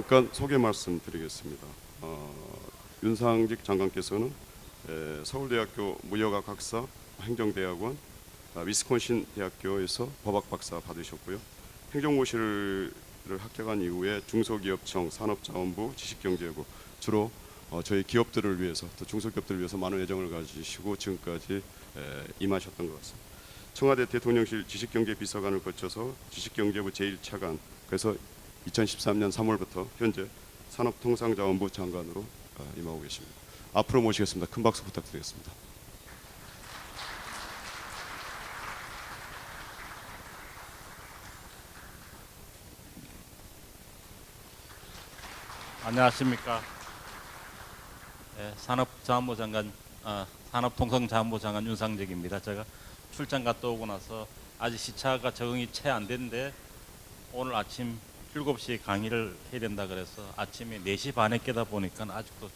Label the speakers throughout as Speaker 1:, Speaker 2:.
Speaker 1: 잠깐 소개 말씀드리겠습니다. 윤상직 장관께서는 서울대학교 무역학 학사, 행정대학원, 위스콘신 대학교에서 법학 박사 받으셨고요. 행정고시를 합격한 이후에 중소기업청, 산업자원부, 지식경제부 주로 저희 기업들을 위해서 또 중소기업들을 위해서 많은 애정을 가지시고 지금까지 임하셨던 것 같습니다. 청와대 대통령실 지식경제비서관을 거쳐서 지식경제부 제1차관, 그래서 2013년 3월부터 현재 산업통상자원부 장관으로 임하고 계십니다. 앞으로 모시겠습니다. 큰 박수 부탁드리겠습니다.
Speaker 2: 안녕하십니까. 산업자원부 장관, 산업통상자원부 장관 윤상직입니다. 제가 출장 갔다 오고 나서 아직 시차가 적응이 채 안 됐는데 오늘 아침 7시에 강의를 해야 된다 그래서 아침에 4시 반에 깨다 보니까 아직도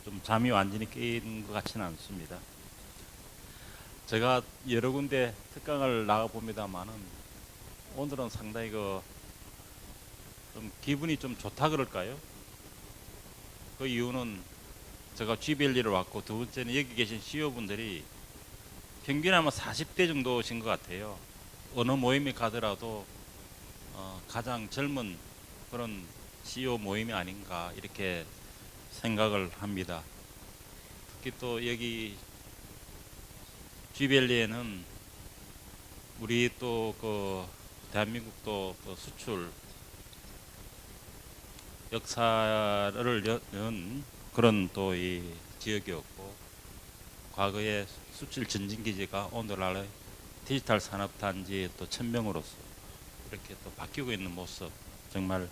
Speaker 2: 좀 잠이 완전히 깨인 것 같지는 않습니다. 제가 여러 군데 특강을 나가 봅니다만은 오늘은 상당히 좀 기분이 좀 좋다 그럴까요? 그 이유는 제가 GBL리를 왔고, 두 번째는 여기 계신 CEO분들이 평균 아마 40대 정도신 것 같아요. 어느 모임에 가더라도 가장 젊은 그런 CEO 모임이 아닌가 이렇게 생각을 합니다. 특히 또 여기 GBL리에는 우리 또 대한민국도 수출 역사를 연 그런 또 이 지역이었고, 과거에 수출 전진 기지가 오늘날의 디지털 산업 단지의 또 천명으로서 이렇게 또 바뀌고 있는 모습, 정말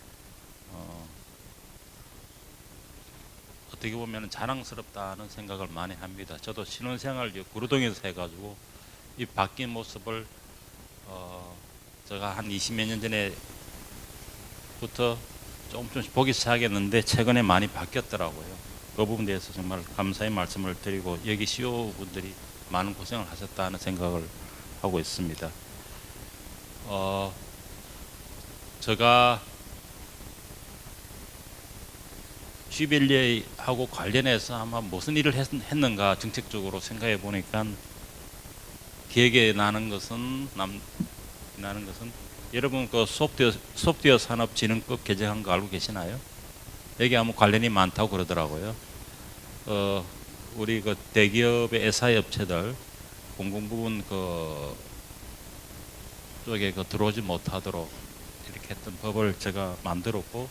Speaker 2: 어떻게 보면 자랑스럽다는 생각을 많이 합니다. 저도 신혼생활 구로동에서 해가지고 이 바뀐 모습을 제가 한 20몇 년 전에부터 조금씩 보기 시작했는데 최근에 많이 바뀌었더라고요. 그 부분에 대해서 정말 감사의 말씀을 드리고, 여기 CEO분들이 많은 고생을 하셨다는 생각을 하고 있습니다. 제가 GBL리하고 관련해서 아마 무슨 일을 했는가 정책적으로 생각해 보니까 기억에 나는 것은 여러분 소프트웨어 산업진흥법 개정한 거 알고 계시나요? 여기 아마 관련이 많다고 그러더라고요. 우리 대기업의 SI 업체들 공공부문 쪽에 들어오지 못하도록 이렇게 했던 법을 제가 만들었고,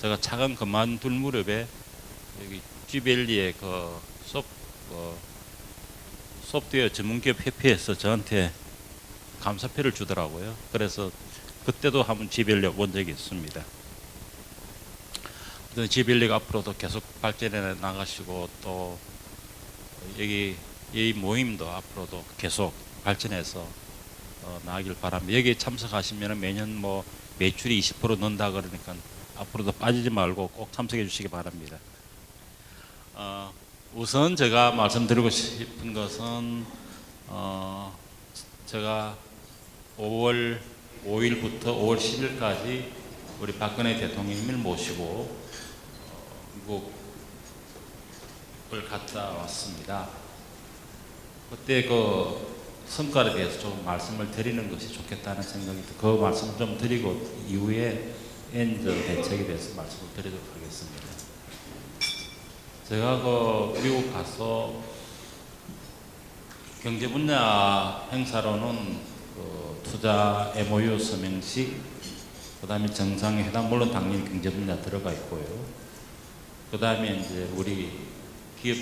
Speaker 2: 제가 차관 그만둘 무렵에 여기 GBL리의 소프트웨어 전문기업 협회에서 저한테 감사표를 주더라고요. 그래서 그때도 한번 GBL리 온 적이 있습니다. GBL리가 앞으로도 계속 발전해 나가시고, 또 여기 이 모임도 앞으로도 계속 발전해서 나가길 바랍니다. 여기 참석하시면 매년 매출이 20% 는다 그러니까 앞으로도 빠지지 말고 꼭 참석해 주시기 바랍니다. 우선 제가 말씀드리고 싶은 것은 제가 5월 5일부터 5월 10일까지 우리 박근혜 대통령님을 모시고 미국을 갔다 왔습니다. 그때 성과에 대해서 좀 말씀을 드리는 것이 좋겠다는 생각이 그 말씀을 좀 드리고 이후에 엔저 대책에 대해서 말씀을 드리도록 하겠습니다. 제가 미국 가서 경제 분야 행사로는 투자 MOU 서명식, 그 다음에 정상회담, 물론 당연히 경제 분야 들어가 있고요. 그 다음에 이제 우리 기업,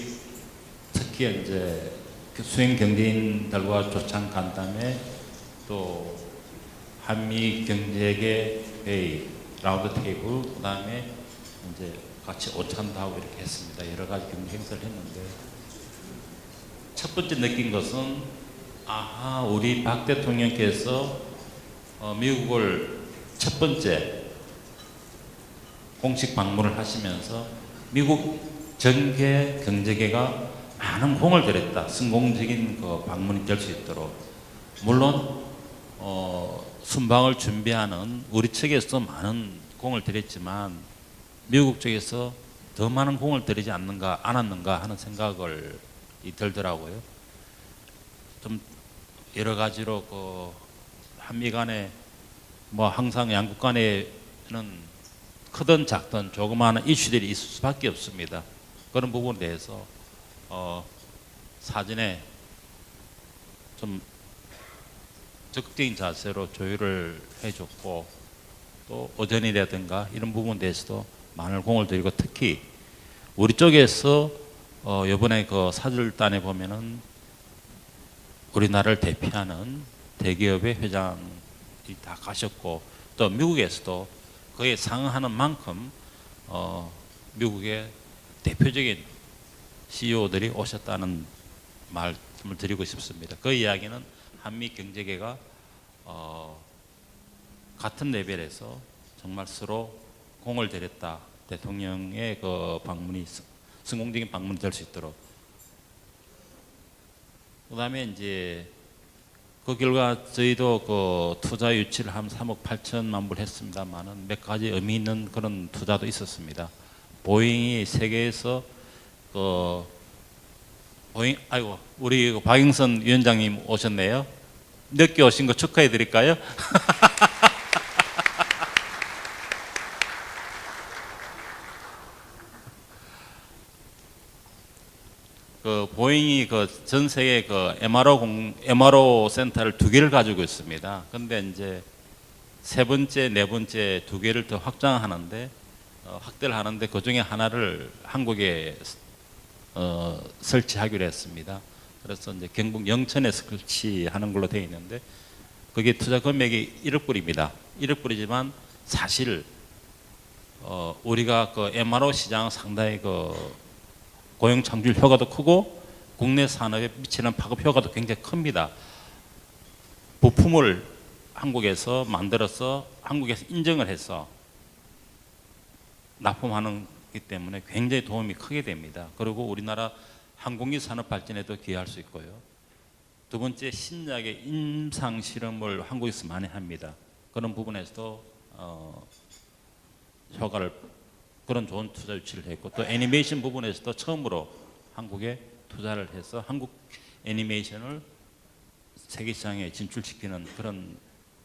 Speaker 2: 특히 이제 수행 경제인들과 조찬 간담회, 또 한미 경제계 회의, 라운드 테이블, 그 다음에 이제 같이 오찬도 하고 이렇게 했습니다. 여러 가지 경제 행사를 했는데, 첫 번째 느낀 것은 우리 박 대통령께서 미국을 첫 번째 공식 방문을 하시면서 미국 전체 경제계가 많은 공을 들였다. 성공적인 방문이 될 수 있도록. 물론 순방을 준비하는 우리 측에서도 많은 공을 들였지만 미국 쪽에서 더 많은 공을 들이지 않았는가 하는 생각을 들더라고요. 좀 여러 가지로 그 한미 간에 뭐 항상 양국 간에는 크든 작든 조그마한 이슈들이 있을 수밖에 없습니다. 그런 부분에 대해서 사전에 좀 적극적인 자세로 조율을 해줬고, 또 오전이라든가 이런 부분에 대해서도 많은 공을 들이고, 특히 우리 쪽에서 이번에 그 사절단에 보면은 우리나라를 대표하는 대기업의 회장이 다 가셨고, 또 미국에서도 그에 상응하는 만큼 미국의 대표적인 CEO들이 오셨다는 말씀을 드리고 싶습니다. 그 이야기는 한미 경제계가 같은 레벨에서 정말 서로 공을 들였다. 대통령의 그 방문이 성공적인 방문이 될 수 있도록. 그다음에 이제 그 결과 저희도 그 투자 유치를 한 3억 8천만 불 했습니다만은 몇 가지 의미 있는 그런 투자도 있었습니다. 보잉이 세계에서 그 보잉, 아이고, 우리 박영선 위원장님 오셨네요. 늦게 오신 거 축하해 드릴까요? 그 보잉이 그 전 세계 그 MRO 센터를 2개를 가지고 있습니다. 근데 이제 세 번째, 네 번째 2개를 더 확장하는데 확대를 하는데 그 중에 하나를 한국에 설치하기로 했습니다. 그래서 이제 경북 영천에서 설치하는 걸로 되어 있는데, 그게 투자 금액이 1억 불입니다. 1억 불이지만 사실 우리가 그 MRO 시장 상당히 그 고용 창출 효과도 크고 국내 산업에 미치는 파급 효과도 굉장히 큽니다. 부품을 한국에서 만들어서 한국에서 인정을 해서 납품하는 기 때문에 굉장히 도움이 크게 됩니다. 그리고 우리나라 항공기 산업 발전에도 기여할 수 있고요. 두 번째, 신약의 임상 실험을 한국에서 많이 합니다. 그런 부분에서도 효과를, 그런 좋은 투자 유치를 했고, 또 애니메이션 부분에서도 처음으로 한국에 투자를 해서 한국 애니메이션을 세계 시장에 진출시키는 그런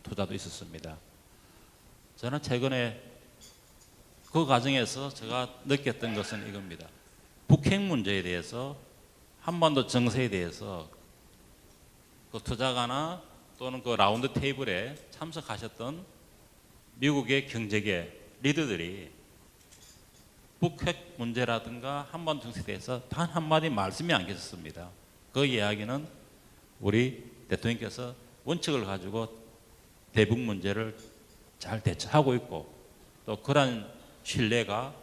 Speaker 2: 투자도 있었습니다. 저는 최근에 그 과정에서 제가 느꼈던 것은 이겁니다. 북핵 문제에 대해서, 한반도 정세에 대해서 그 투자가나 또는 그 라운드 테이블에 참석하셨던 미국의 경제계 리더들이 북핵 문제라든가 한반도 정세에 대해서 단 한마디 말씀이 안 계셨습니다. 그 이야기는 우리 대통령께서 원칙을 가지고 대북 문제를 잘 대처하고 있고, 또 그런 신뢰가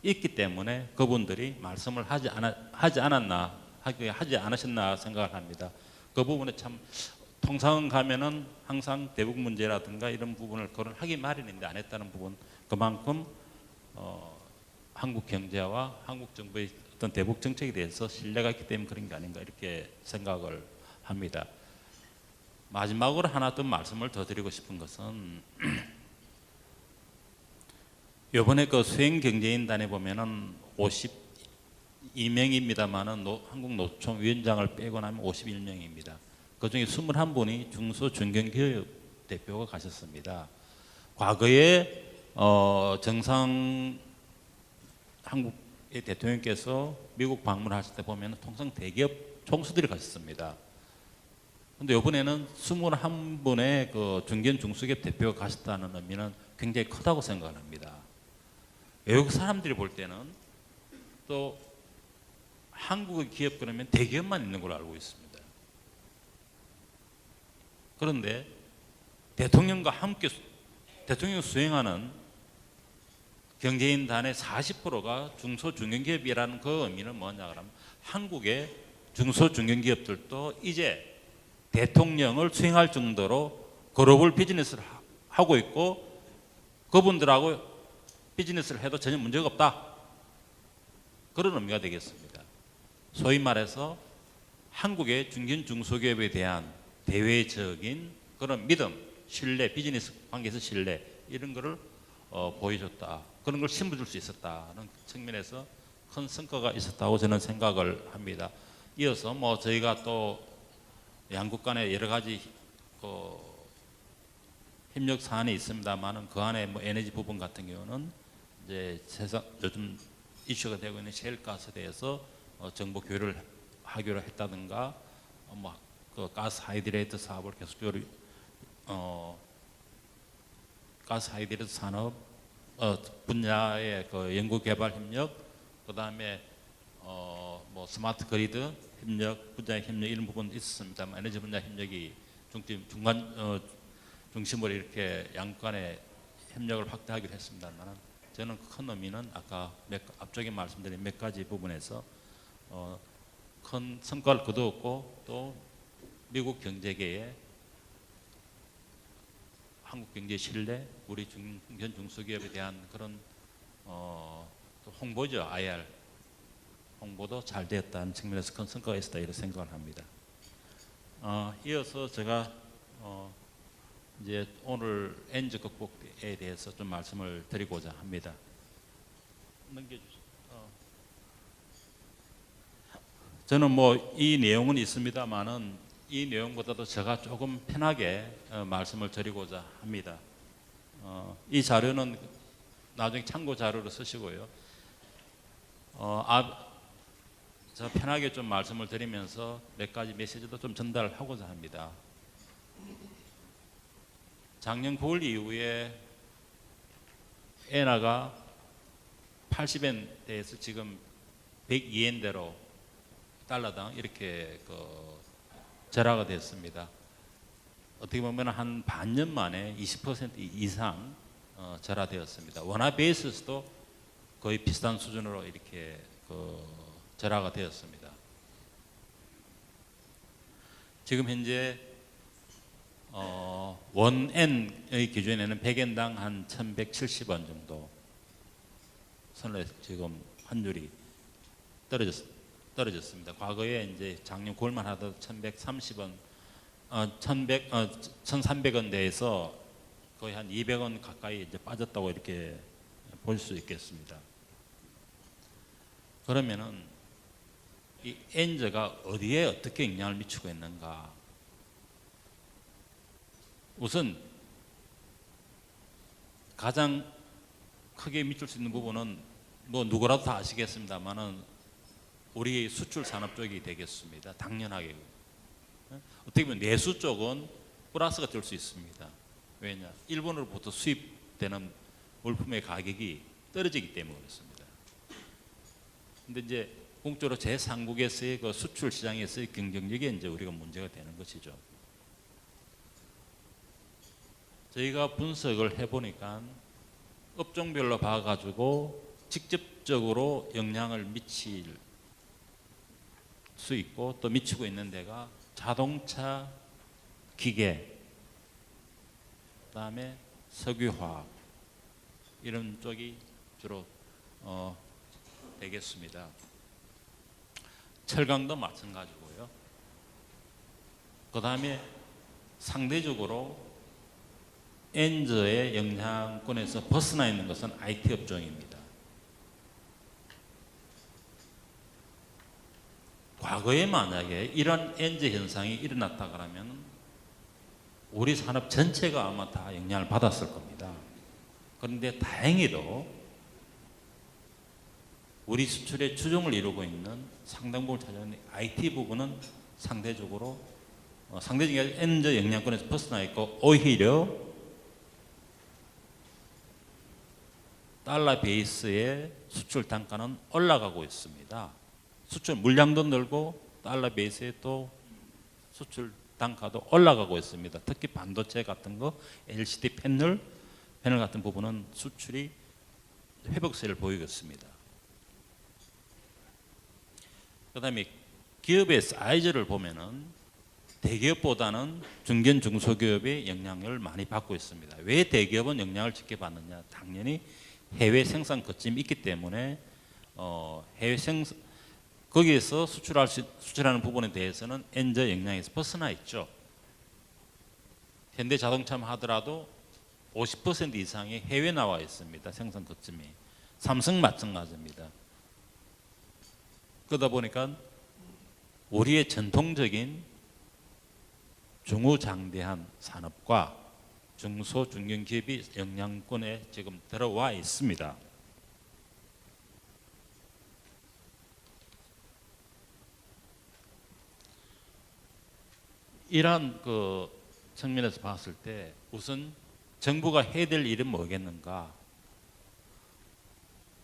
Speaker 2: 있기 때문에 그분들이 말씀을 하지 않으셨나 생각을 합니다. 그 부분에 참 통상 가면은 항상 대북 문제라든가 이런 부분을 거론하기 마련인데 안 했다는 부분, 그만큼 한국 경제와 한국 정부의 어떤 대북 정책에 대해서 신뢰가 있기 때문에 그런 게 아닌가 이렇게 생각을 합니다. 마지막으로 하나 더 말씀을 더 드리고 싶은 것은 이번에 그 수행 경제인단에 보면은 52명입니다만은 한국 노총 위원장을 빼고 나면 51명입니다. 그 중에 21분이 중소 중견기업 대표가 가셨습니다. 과거에 정상 한국의 대통령께서 미국 방문하실 때 보면 통상 대기업 총수들이 가셨습니다. 근데 이번에는 21분의 그 중견 중소기업 대표가 가셨다는 의미는 굉장히 크다고 생각을 합니다. 외국 사람들이 볼 때는 또 한국의 기업 그러면 대기업만 있는 걸로 알고 있습니다. 그런데 대통령과 함께 대통령이 수행하는 경제인단의 40%가 중소중견기업이라는 그 의미는 뭐냐 그러면 한국의 중소중견기업들도 이제 대통령을 수행할 정도로 글로벌 비즈니스를 하고 있고 그분들하고 비즈니스를 해도 전혀 문제가 없다. 그런 의미가 되겠습니다. 소위 말해서 한국의 중견 중소기업에 대한 대외적인 그런 믿음, 신뢰, 비즈니스 관계에서 신뢰 이런 거를 보여줬다. 그런 걸 심어줄 수 있었다는 측면에서 큰 성과가 있었다고 저는 생각을 합니다. 이어서 뭐 저희가 또 양국 간에 여러 가지 그 협력 사안이 있습니다만은 그 안에 뭐 에너지 부분 같은 경우는 이제 세상 요즘 이슈가 되고 있는 셰일가스에 대해서 정보 교류를 하기로 했다든가 뭐그 가스 하이드레이트 사업을 계속적으로 가스 하이드레이트 산업 분야의 그 연구 개발 협력, 그 다음에 뭐 스마트 그리드 협력 분야의 협력 이런 부분 있었습니다만 에너지 분야 협력이 중심으로 이렇게 양국 간의 협력을 확대하기로 했습니다만 저는 큰 의미는 아까 앞쪽에 말씀드린 몇 가지 부분에서 큰 성과를 거두었고 또 미국 경제계에 한국 경제 신뢰, 우리 중견 중소기업에 대한 그런 또 홍보죠. IR 홍보도 잘 되었다는 측면에서 큰 성과가 있었다 이렇게 생각을 합니다. 이어서 제가 이제 오늘 엔저 극복에 대해서 좀 말씀을 드리고자 합니다. 넘겨주시죠. 저는 뭐 이 내용은 있습니다만은 이 내용보다도 제가 조금 편하게 말씀을 드리고자 합니다. 이 자료는 나중에 참고 자료로 쓰시고요. 제가 편하게 좀 말씀을 드리면서 몇 가지 메시지도 좀 전달하고자 합니다. 작년 9월 이후에 엔화가 80엔대에서 지금 102엔대로 달러당 이렇게 절하가 됐습니다. 어떻게 보면 한 반년 만에 20% 이상 절하되었습니다. 원화 베이스에서도 거의 비슷한 수준으로 이렇게 절하가 되었습니다. 지금 현재 원엔의 기준에는 100엔당 한 1170원 정도 선을 지금 환율이 떨어졌습니다. 과거에 이제 작년 9월만 하도 1130원, 1300원대에서 거의 한 200원 가까이 이제 빠졌다고 이렇게 볼 수 있겠습니다. 그러면은 이 엔저가 어디에 어떻게 영향을 미치고 있는가? 우선 가장 크게 미칠 수 있는 부분은 뭐 누구라도 다 아시겠습니다만은 우리 수출 산업 쪽이 되겠습니다. 당연하게. 어떻게 보면 내수 쪽은 플러스가 될 수 있습니다. 왜냐? 일본으로부터 수입되는 물품의 가격이 떨어지기 때문에 그렇습니다. 근데 이제 공적으로 제3국에서의 그 수출 시장에서의 경쟁력이 이제 우리가 문제가 되는 것이죠. 저희가 분석을 해보니까 업종별로 봐가지고 직접적으로 영향을 미칠 수 있고 또 미치고 있는 데가 자동차, 기계, 그다음에 석유화학 이런 쪽이 주로 되겠습니다. 철강도 마찬가지고요. 그다음에 상대적으로 엔저의 영향권에서 벗어나 있는 것은 IT 업종입니다. 과거에 만약에 이런 엔저 현상이 일어났다 그러면 우리 산업 전체가 아마 다 영향을 받았을 겁니다. 그런데 다행히도 우리 수출의 주종을 이루고 있는 상당 부분을 차지하는 IT 부분은 상대적인 엔저 영향권에서 벗어나 있고 오히려 달러 베이스의 수출 단가는 올라가고 있습니다. 수출 물량도 늘고 달러 베이스의 또 수출 단가도 올라가고 있습니다. 특히 반도체 같은 거, LCD 패널 같은 부분은 수출이 회복세를 보이고 있습니다. 그다음에 기업의 사이즈를 보면은 대기업보다는 중견 중소기업의 영향을 많이 받고 있습니다. 왜 대기업은 영향을 적게 받느냐? 당연히 해외 생산 거점이 있기 때문에 해외 생산 거기에서 수출하는 부분에 대해서는 엔저 영향에서 벗어나 있죠. 현대자동차만 하더라도 50% 이상이 해외 나와 있습니다. 생산 거점이. 삼성 마찬가지입니다. 그러다 보니까 우리의 전통적인 중후장대한 산업과 중소 중견기업이 영향권에 지금 들어와 있습니다. 이러한 그 측면에서 봤을 때 우선 정부가 해야 될 일은 뭐겠는가?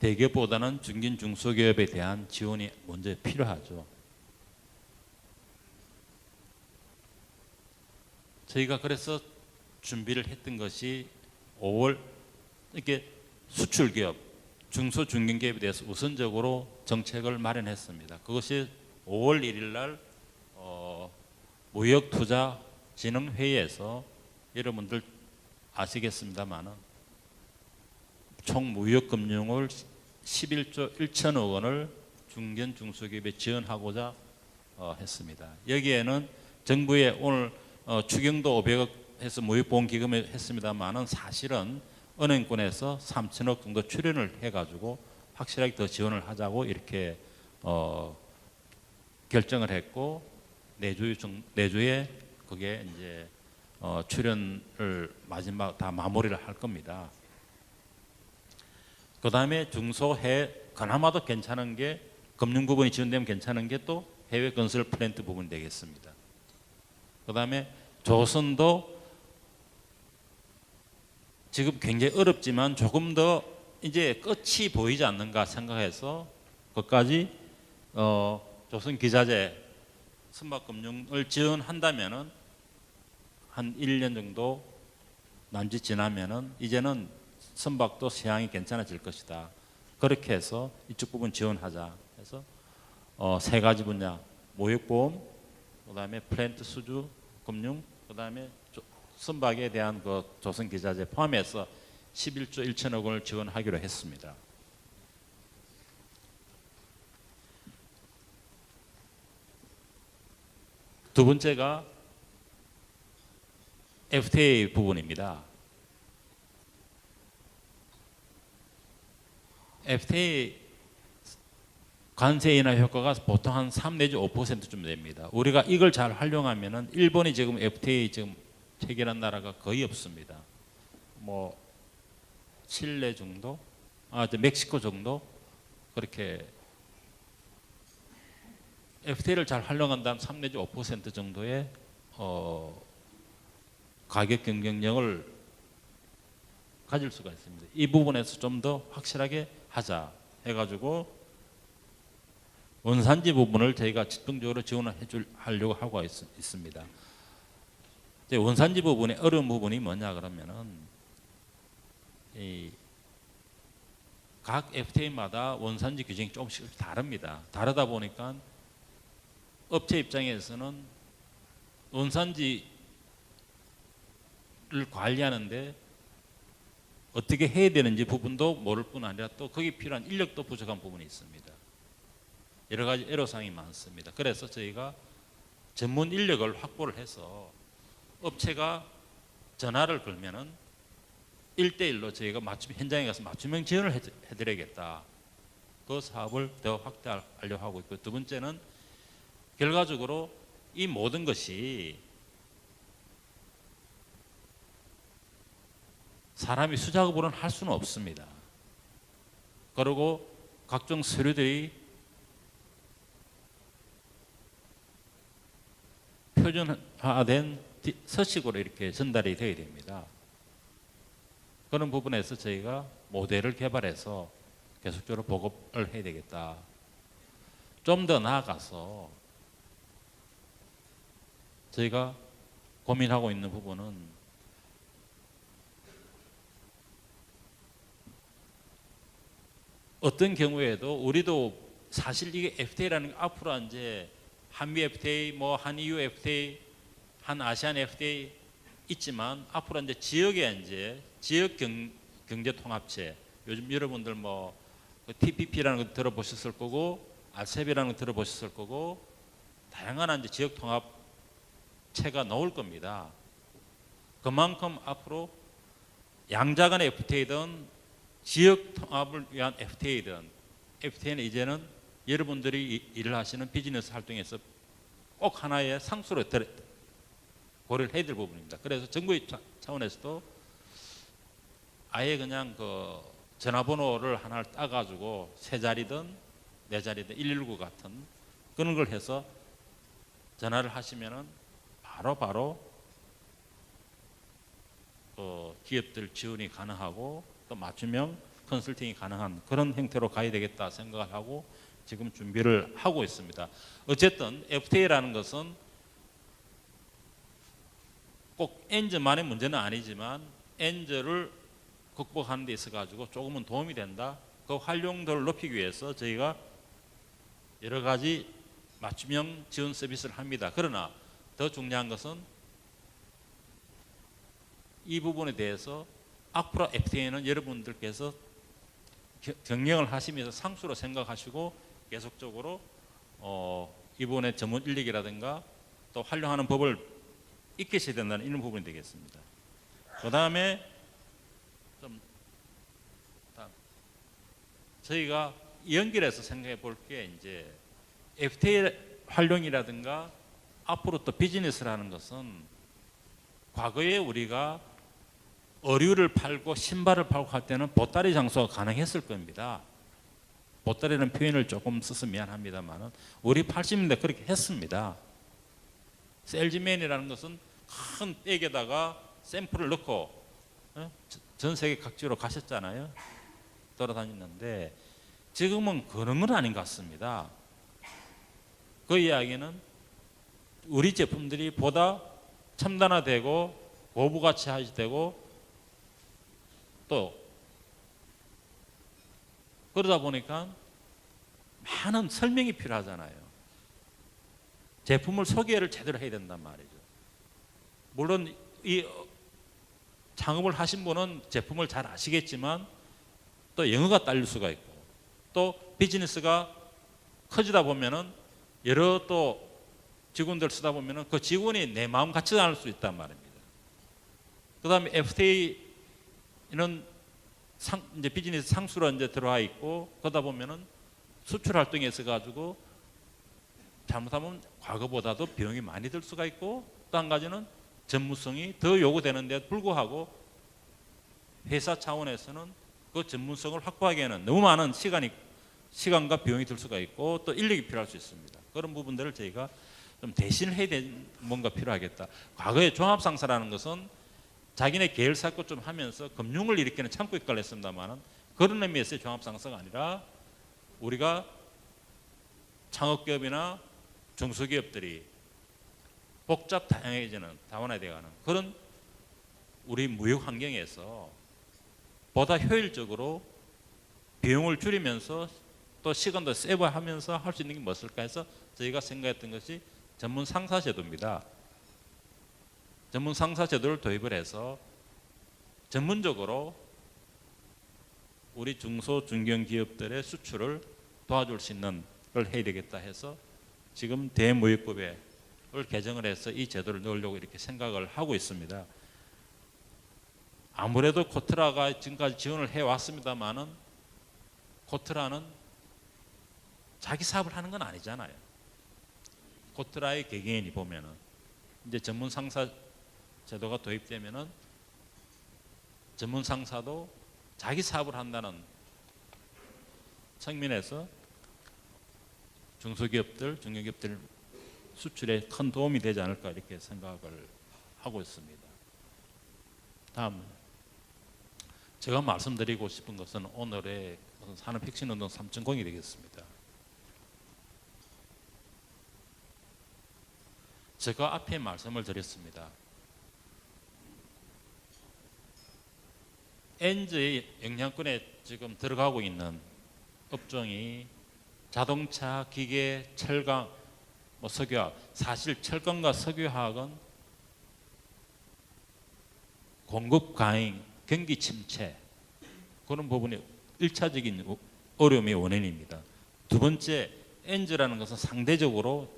Speaker 2: 대기업보다는 중견 중소기업에 대한 지원이 먼저 필요하죠. 저희가 그래서 준비를 했던 것이 5월 이렇게 수출기업, 중소 중견기업에 대해서 우선적으로 정책을 마련했습니다. 그것이 5월 1일 날 무역투자진흥회의에서 여러분들 아시겠습니다만은 총 무역금융을 11조 1천억 원을 중견 중소기업에 지원하고자 했습니다. 여기에는 정부의 오늘 추경도 500억 해서 무역보험기금을 했습니다만은 사실은 은행권에서 3천억 정도 출연을 해가지고 확실하게 더 지원을 하자고 이렇게 결정을 했고 내주에 그게 이제 출연을 마지막 다 마무리를 할 겁니다. 그 다음에 중소해 그나마도 괜찮은 게 금융 부분이 지원되면 괜찮은 게 또 해외 건설 플랜트 부분 되겠습니다. 그 다음에 조선도 지금 굉장히 어렵지만 조금 더 이제 끝이 보이지 않는가 생각해서 그까지 조선 기자재 선박금융을 지원한다면은 한 1년 정도 남짓 지나면은 이제는 선박도 시향이 괜찮아질 것이다. 그렇게 해서 이쪽 부분 지원하자 해서 세 가지 분야 무역보험, 그다음에 플랜트 수주 금융, 그다음에 선박에 대한 그 조선 기자재 포함해서 11조 1천억 원을 지원하기로 했습니다. 두 번째가 FTA 부분입니다. FTA 관세 인하 효과가 보통 한 3 내지 5%쯤 됩니다. 우리가 이걸 잘 활용하면은 일본이 지금 FTA 지금 체결한 나라가 거의 없습니다. 뭐 칠레 정도, 멕시코 정도 그렇게 FTA를 잘 활용한다면 3 내지 5% 정도의 가격 경쟁력을 가질 수가 있습니다. 이 부분에서 좀 더 확실하게 하자 해가지고 원산지 부분을 저희가 집중적으로 지원을 하려고 하고 있습니다. 원산지 부분의 어려운 부분이 뭐냐 그러면은 각 FTA마다 원산지 규정이 조금씩 다릅니다. 다르다 보니까 업체 입장에서는 원산지를 관리하는데 어떻게 해야 되는지 부분도 모를 뿐 아니라 또 거기 필요한 인력도 부족한 부분이 있습니다. 여러 가지 애로사항이 많습니다. 그래서 저희가 전문 인력을 확보를 해서 업체가 전화를 걸면은 1대1로 저희가 현장에 가서 맞춤형 지원을 해드리겠다. 그 사업을 더 확대하려고 하고 있고, 두 번째는 결과적으로 이 모든 것이 사람이 수작업으로는 할 수는 없습니다. 그리고 각종 서류들이 표준화된 서식으로 이렇게 전달이 되어야 됩니다. 그런 부분에서 저희가 모델을 개발해서 계속적으로 보급을 해야 되겠다. 좀 더 나아가서 저희가 고민하고 있는 부분은 어떤 경우에도 우리도 사실 이게 FTA라는 게 앞으로 이제 한미 FTA, 뭐 한EU FTA, 한아시안 FTA 있지만 앞으로 이제 지역에 이제 지역 경제 통합체, 요즘 여러분들 뭐 TPP라는 거 들어보셨을 거고 RCEP이라는 거 들어보셨을 거고 다양한 이제 지역 통합체가 나올 겁니다. 그만큼 앞으로 양자 간의 FTA든 지역 통합을 위한 FTA든 FTA는 이제는 여러분들이 일을 하시는 비즈니스 활동에서 꼭 하나의 상수로 고려를 해야 될 부분입니다. 그래서 정부의 차원에서도 아예 그냥 그 전화번호를 하나를 따가지고 세 자리든 네 자리든 119 같은 그런 걸 해서 전화를 하시면은 바로 기업들 지원이 가능하고 또 맞춤형 컨설팅이 가능한 그런 형태로 가야 되겠다 생각을 하고 지금 준비를 하고 있습니다. 어쨌든 FTA라는 것은 꼭 엔저만의 문제는 아니지만 엔저를 극복하는 데 있어 가지고 조금은 도움이 된다. 그 활용도를 높이기 위해서 저희가 여러 가지 맞춤형 지원 서비스를 합니다. 그러나 더 중요한 것은 이 부분에 대해서 앞으로 FTA는 여러분들께서 경영을 하시면서 상수로 생각하시고 계속적으로 이번에 전문 인력이라든가 또 활용하는 법을 익히셔야 된다는 이런 부분이 되겠습니다. 그 다음에 좀 저희가 연결해서 생각해 볼 게 이제 FTA 활용이라든가 앞으로 또 비즈니스라는 것은 과거에 우리가 어류를 팔고 신발을 팔고 할 때는 보따리 장소가 가능했을 겁니다. 보따리라는 표현을 조금 써서 미안합니다만 우리 80년대 그렇게 했습니다. 셀즈맨이라는 것은 큰 백에다가 샘플을 넣고 전 세계 각지로 가셨잖아요. 돌아다녔는데 지금은 그런 건 아닌 것 같습니다. 그 이야기는 우리 제품들이 보다 첨단화되고 고부가치화되고 또 그러다 보니까 많은 설명이 필요하잖아요. 제품을 소개를 제대로 해야 된단 말이죠. 물론 이 창업을 하신 분은 제품을 잘 아시겠지만 또 영어가 딸릴 수가 있고 또 비즈니스가 커지다 보면은 여러 또 직원들 쓰다 보면은 그 직원이 내 마음 같지 않을 수 있단 말입니다. 그 다음에 FTA는 이제 비즈니스 상수로 이제 들어와 있고 그러다 보면은 수출 활동에 있어 가지고 잘못하면 과거보다도 비용이 많이 들 수가 있고 또 한 가지는 전문성이 더 요구되는데 불구하고 회사 차원에서는 그 전문성을 확보하기에는 너무 많은 시간과 비용이 들 수가 있고 또 인력이 필요할 수 있습니다. 그런 부분들을 저희가 좀 대신해야 되는 뭔가 필요하겠다. 과거에 종합상사라는 것은 자기네 계열사고 좀 하면서 금융을 일으키는 창구 역할을 했습니다만 그런 의미에서의 종합상사가 아니라 우리가 창업기업이나 중소기업들이 복잡 다양해지는 다원화되어가는 그런 우리 무역 환경에서 보다 효율적으로 비용을 줄이면서 또 시간도 세이브하면서 할 수 있는 게 무엇일까 해서 저희가 생각했던 것이 전문 상사 제도입니다. 전문 상사 제도를 도입을 해서 전문적으로 우리 중소 중견 기업들의 수출을 도와줄 수 있는 걸 해야 되겠다 해서 지금 대무역법을 개정을 해서 이 제도를 넣으려고 이렇게 생각을 하고 있습니다. 아무래도 코트라가 지금까지 지원을 해왔습니다만은 코트라는 자기 사업을 하는 건 아니잖아요. 코트라의 개개인이 보면은 이제 전문 상사 제도가 도입되면은 전문 상사도 자기 사업을 한다는 측면에서 중소기업들, 중견기업들 수출에 큰 도움이 되지 않을까 이렇게 생각을 하고 있습니다. 다음 제가 말씀드리고 싶은 것은 오늘의 산업혁신운동 3.0이 되겠습니다. 제가 앞에 말씀을 드렸습니다. 엔저의 영향권에 지금 들어가고 있는 업종이 자동차, 기계, 철강, 석유화학. 사실 철강과 석유화학은 공급 과잉, 경기 침체 그런 부분이 1차적인 어려움의 원인입니다. 두 번째, 엔저라는 것은 상대적으로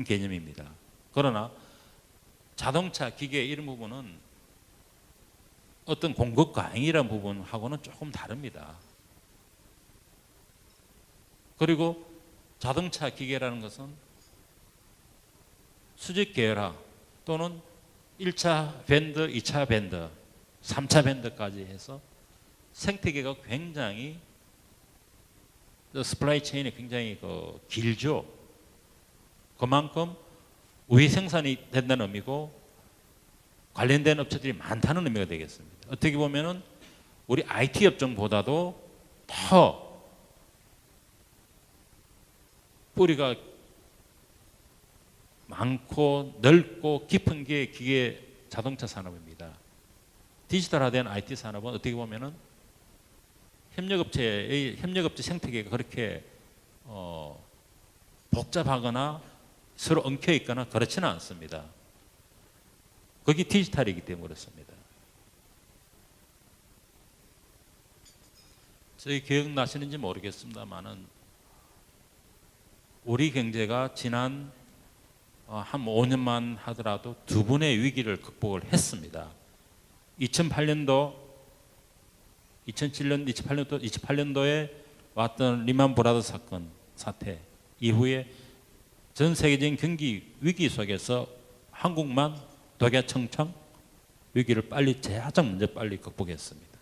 Speaker 2: 개념입니다. 그러나 자동차, 기계 이런 부분은
Speaker 3: 어떤 공급 과잉이라는 부분하고는 조금 다릅니다. 그리고 자동차 기계라는 것은 수직 계열화 또는 1차 밴드, 2차 밴드, 3차 밴드까지 해서 생태계가 굉장히 스플라이 체인이 굉장히 길죠. 그만큼 우회 생산이 된다는 의미고 관련된 업체들이 많다는 의미가 되겠습니다. 어떻게 보면은 우리 IT 업종보다도 더 뿌리가 많고 넓고 깊은 게 기계 자동차 산업입니다. 디지털화된 IT 산업은 어떻게 보면은 협력업체 생태계가 그렇게 복잡하거나 서로 엉켜 있거나 그렇지는 않습니다. 거기 디지털이기 때문에 그렇습니다. 저희 기억나시는지 모르겠습니다만은 우리 경제가 지난 한 5년만 하더라도 두 번의 위기를 극복을 했습니다. 2008년도, 2007년, 28년도에 왔던 리만 브라더스 사건 사태 이후에 전 세계적인 경기 위기 속에서 한국만 독야청청 위기를 가장 먼저 빨리 극복했습니다.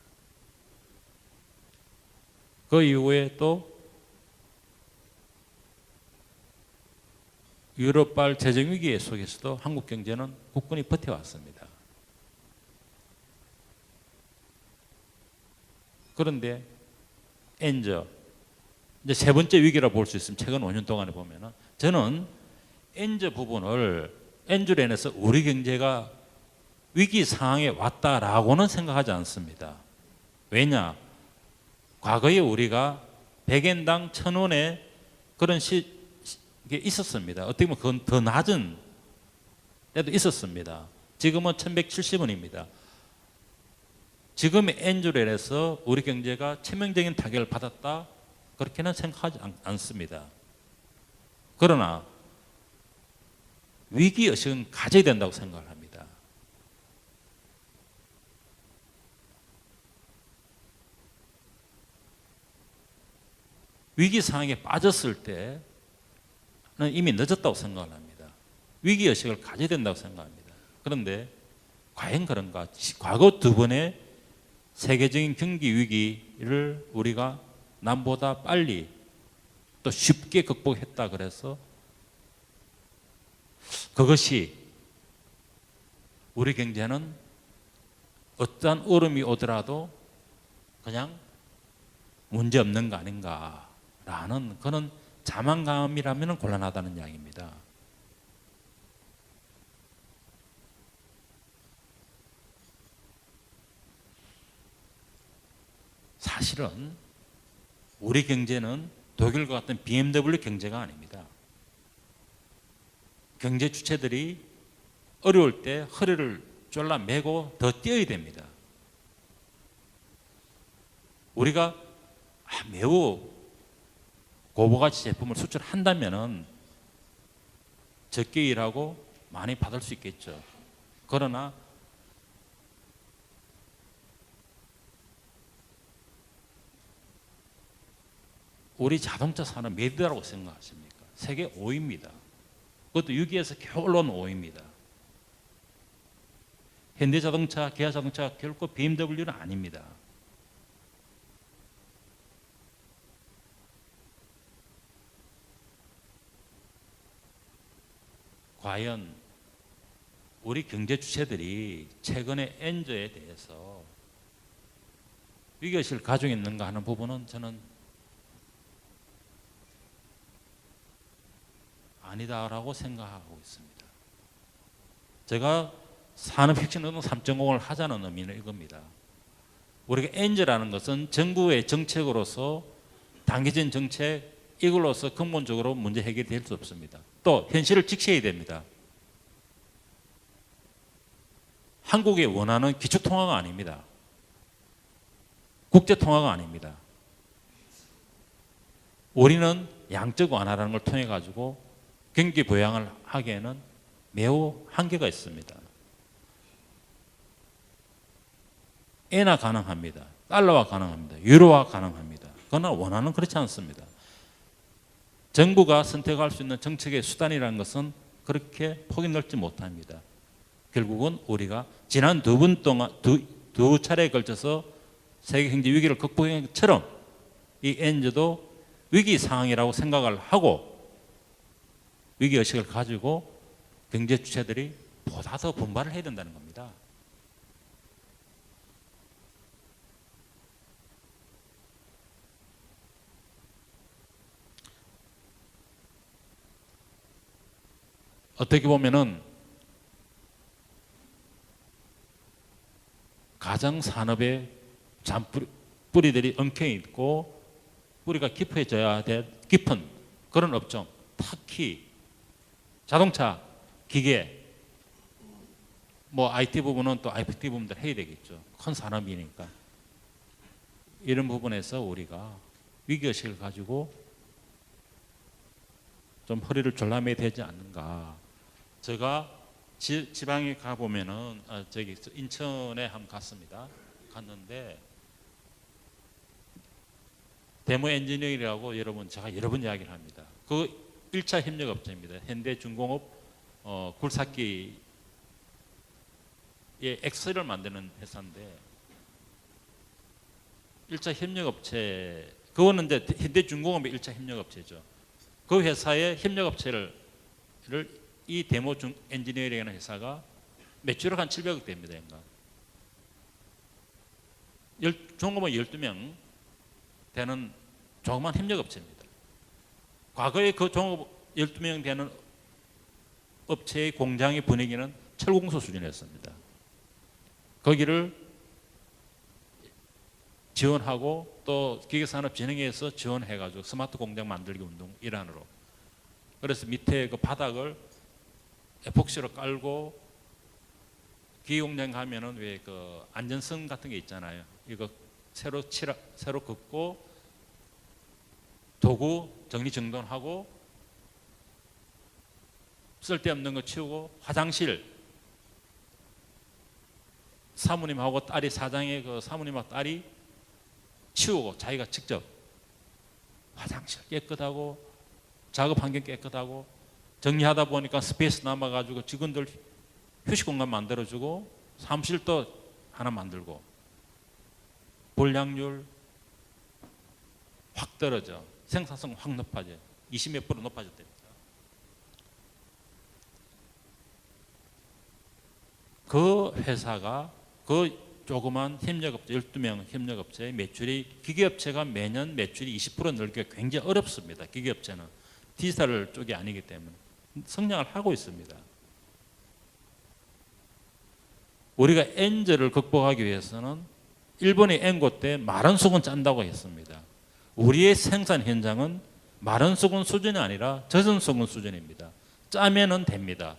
Speaker 3: 그 이후에 또 유럽발 재정위기 속에서도 한국 경제는 굳건히 버텨왔습니다. 그런데 이제 세 번째 위기라고 볼 수 있습니다. 최근 5년 동안에 보면은 저는 부분을 엔주로 인해서 우리 경제가 위기 상황에 왔다라고는 생각하지 않습니다. 왜냐? 과거에 우리가 100엔당 1,000원의 그런 게 있었습니다. 어떻게 보면 그건 더 낮은 때도 있었습니다. 지금은 1,170원입니다. 지금의 엔주로 인해서 우리 경제가 치명적인 타격을 받았다 그렇게는 생각하지 않습니다. 그러나 위기의식은 가져야 된다고 생각을 합니다. 위기 상황에 빠졌을 때는 이미 늦었다고 생각을 합니다. 위기의식을 가져야 된다고 생각합니다. 그런데 과연 그런가? 과거 두 번의 세계적인 경기 위기를 우리가 남보다 빨리 또 쉽게 극복했다 그래서 그것이 우리 경제는 어떠한 얼음이 오더라도 그냥 문제없는 거 아닌가라는 그런 자만감이라면 곤란하다는 이야기입니다. 사실은 우리 경제는 독일과 같은 BMW 경제가 아닙니다. 경제 주체들이 어려울 때 허리를 졸라매고 더 뛰어야 됩니다. 우리가 매우 고부가치 제품을 수출한다면 적게 일하고 많이 받을 수 있겠죠. 그러나 우리 자동차 산업 몇 위라고 생각하십니까? 세계 5위입니다. 그것도 6위에서 겨우 올라온 5위입니다. 현대자동차, 기아자동차가 결코 BMW는 아닙니다. 과연 우리 경제 주체들이 최근에 엔저에 대해서 위기의식을 가지고 있는가 하는 부분은 저는 아니다라고 생각하고 있습니다. 제가 산업혁신운동 3.0을 하자는 의미는 이겁니다. 우리가 엔저라는 것은 정부의 정책으로서 단계적인 정책 이걸로서 근본적으로 문제 해결이 될 수 없습니다. 또 현실을 직시해야 됩니다. 한국이 원하는 기초통화가 아닙니다. 국제통화가 아닙니다. 우리는 양적 완화라는 걸 통해 가지고 경기 부양을 하기에는 매우 한계가 있습니다. 엔화 가능합니다. 달러화 가능합니다. 유로화 가능합니다. 그러나 원화는 그렇지 않습니다. 정부가 선택할 수 있는 정책의 수단이라는 것은 그렇게 폭이 넓지 못합니다. 결국은 우리가 지난 두 차례에 걸쳐서 세계 경제 위기를 극복한 것처럼 이 엔저도 위기 상황이라고 생각을 하고 위기 의식을 가지고 경제 주체들이 보다 더 분발을 해야 된다는 겁니다. 어떻게 보면은 가장 산업의 뿌리들이 엉켜있고 있고 뿌리가 깊어져야 될 깊은 그런 업종, 특히 자동차, 기계, 뭐 IT 부분은 또 IPT 부분들 해야 되겠죠. 큰 산업이니까. 이런 부분에서 우리가 위기의식을 가지고 좀 허리를 졸라매야 되지 않는가. 제가 지방에 가보면은 저기 인천에 한번 갔는데 데모 엔지니어링이라고 제가 여러 번 이야기를 합니다. 그 1차 협력업체입니다. 현대중공업 굴삭기의 엑셀을 만드는 회사인데 1차 협력업체 그거는 이제 현대중공업의 1차 협력업체죠. 그 회사의 협력업체를 이 데모 엔지니어링이라는 회사가 매출액 한 700억 됩니다. 종업원 12명 되는 조그만 협력업체입니다. 과거에 그 종업 12명 되는 업체의 공장의 분위기는 철공소 수준이었습니다. 거기를 지원하고 또 기계산업진흥회에서 지원해가지고 스마트 공장 만들기 운동 일환으로 그래서 밑에 그 바닥을 에폭시로 깔고 기계공장 가면은 왜 그 안전선 같은 게 있잖아요. 이거 새로 긋고 도구 정리정돈하고 쓸데없는 거 치우고 화장실 사모님하고 딸이 사장의 그 사모님하고 딸이 치우고 자기가 직접 화장실 깨끗하고 작업 환경 깨끗하고 정리하다 보니까 스페이스 남아가지고 직원들 휴식 공간 만들어주고 사무실도 하나 만들고 불량률 확 떨어져 생산성 확 높아져 20몇 % 높아졌답니다. 그 회사가 그 조그만 협력업체 12명 협력업체의 매출이 기계업체가 매년 매출이 20% 늘기가 굉장히 어렵습니다. 기계업체는 디지털 쪽이 아니기 때문에 성장을 하고 있습니다. 우리가 엔저를 극복하기 위해서는 일본의 엔고 때 마른 수건 짠다고 했습니다. 우리의 생산 현장은 마른 수건 수준이 아니라 젖은 수건 수준입니다. 짜면은 됩니다.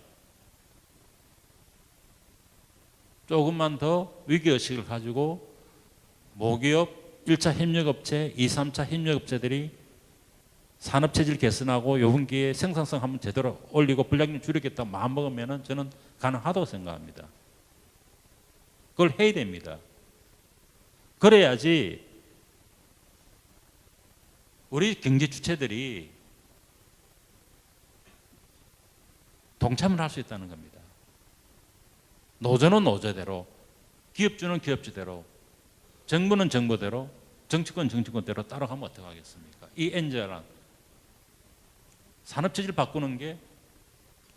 Speaker 3: 조금만 더 위기의식을 가지고 모기업 1차 협력업체, 2, 3차 협력업체들이 산업체질 개선하고 요분기에 생산성 한번 제대로 올리고 불량률 줄이겠다고 마음먹으면 저는 가능하다고 생각합니다. 그걸 해야 됩니다. 그래야지 우리 경제 주체들이 동참을 할 수 있다는 겁니다. 노조는 노조대로, 기업주는 기업주대로, 정부는 정부대로, 정치권 정치권대로 따라가면 어떡하겠습니까? 이 엔저란 산업체질 바꾸는 게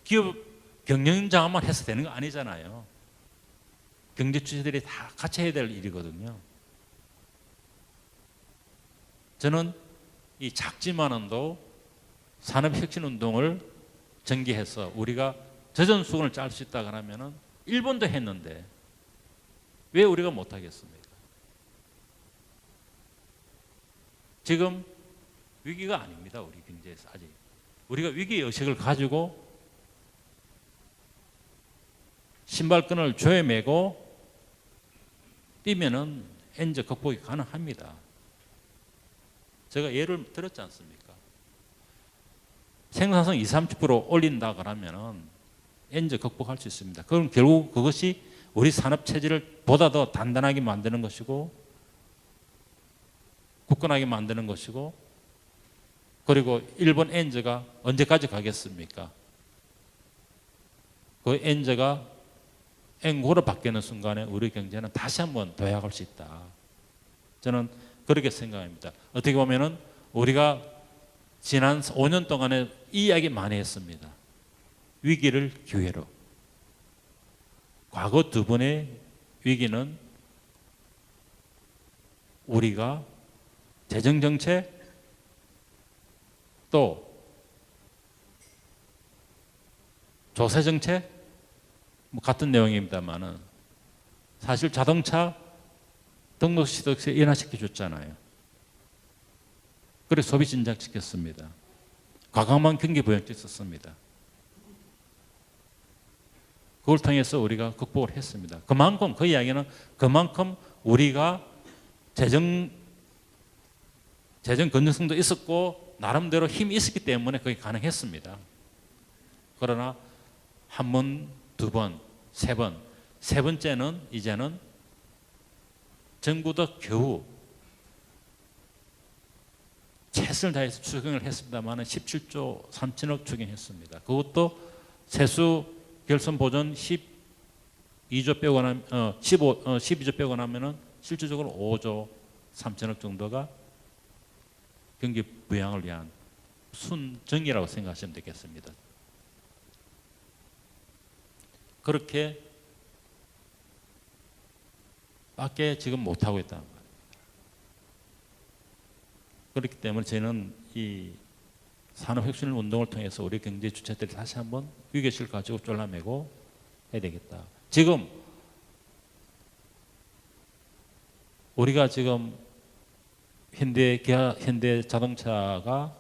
Speaker 3: 기업 경영장만 해서 되는 거 아니잖아요. 경제 주체들이 다 같이 해야 될 일이거든요. 저는 이 작지만은도 산업혁신운동을 전개해서 우리가 젖은 수건을 짤 수 있다 그러면은 일본도 했는데 왜 우리가 못하겠습니까? 지금 위기가 아닙니다. 우리 경제에서 아직. 우리가 위기의식을 가지고 신발끈을 조여매고 뛰면은 엔저 극복이 가능합니다. 제가 예를 들었지 않습니까? 생산성 20, 30% 올린다 그러면은 엔저 극복할 수 있습니다. 그럼 결국 그것이 우리 산업 체질을 보다 더 단단하게 만드는 것이고 굳건하게 만드는 것이고, 그리고 일본 엔저가 언제까지 가겠습니까? 그 엔저가 엔고로 바뀌는 순간에 우리 경제는 다시 한번 도약할 수 있다. 저는 그렇게 생각합니다. 어떻게 보면은 우리가 지난 5년 동안에 이 이야기 많이 했습니다. 위기를 기회로. 과거 두 번의 위기는 우리가 재정정책 또 조세정책 뭐 같은 내용입니다만은 사실 자동차 등록시득세 인하시켜 줬잖아요. 그래서 소비 진작시켰습니다. 과감한 경기 부양책 썼습니다. 그걸 통해서 우리가 극복을 했습니다. 그만큼 그 이야기는 그만큼 우리가 재정 건전성도 있었고 나름대로 힘이 있었기 때문에 그게 가능했습니다. 그러나 한 번, 두 번, 세 번, 세 번째는 이제는 정부도 겨우 최선을 다해서 추경을 했습니다만 17조 3천억 추경했습니다. 그것도 세수 결손 보전 12조 빼고 나면 12조 빼고 나면은 실질적으로 5조 3천억 정도가 경기 부양을 위한 순정이라고 생각하시면 되겠습니다. 그렇게 밖에 지금 못하고 있다는 거예요. 그렇기 때문에 저는 이 산업혁신운동을 통해서 우리 경제 주체들이 다시 한번 위기의식을 가지고 졸라매고 해야 되겠다. 지금 우리가 지금 현대 자동차가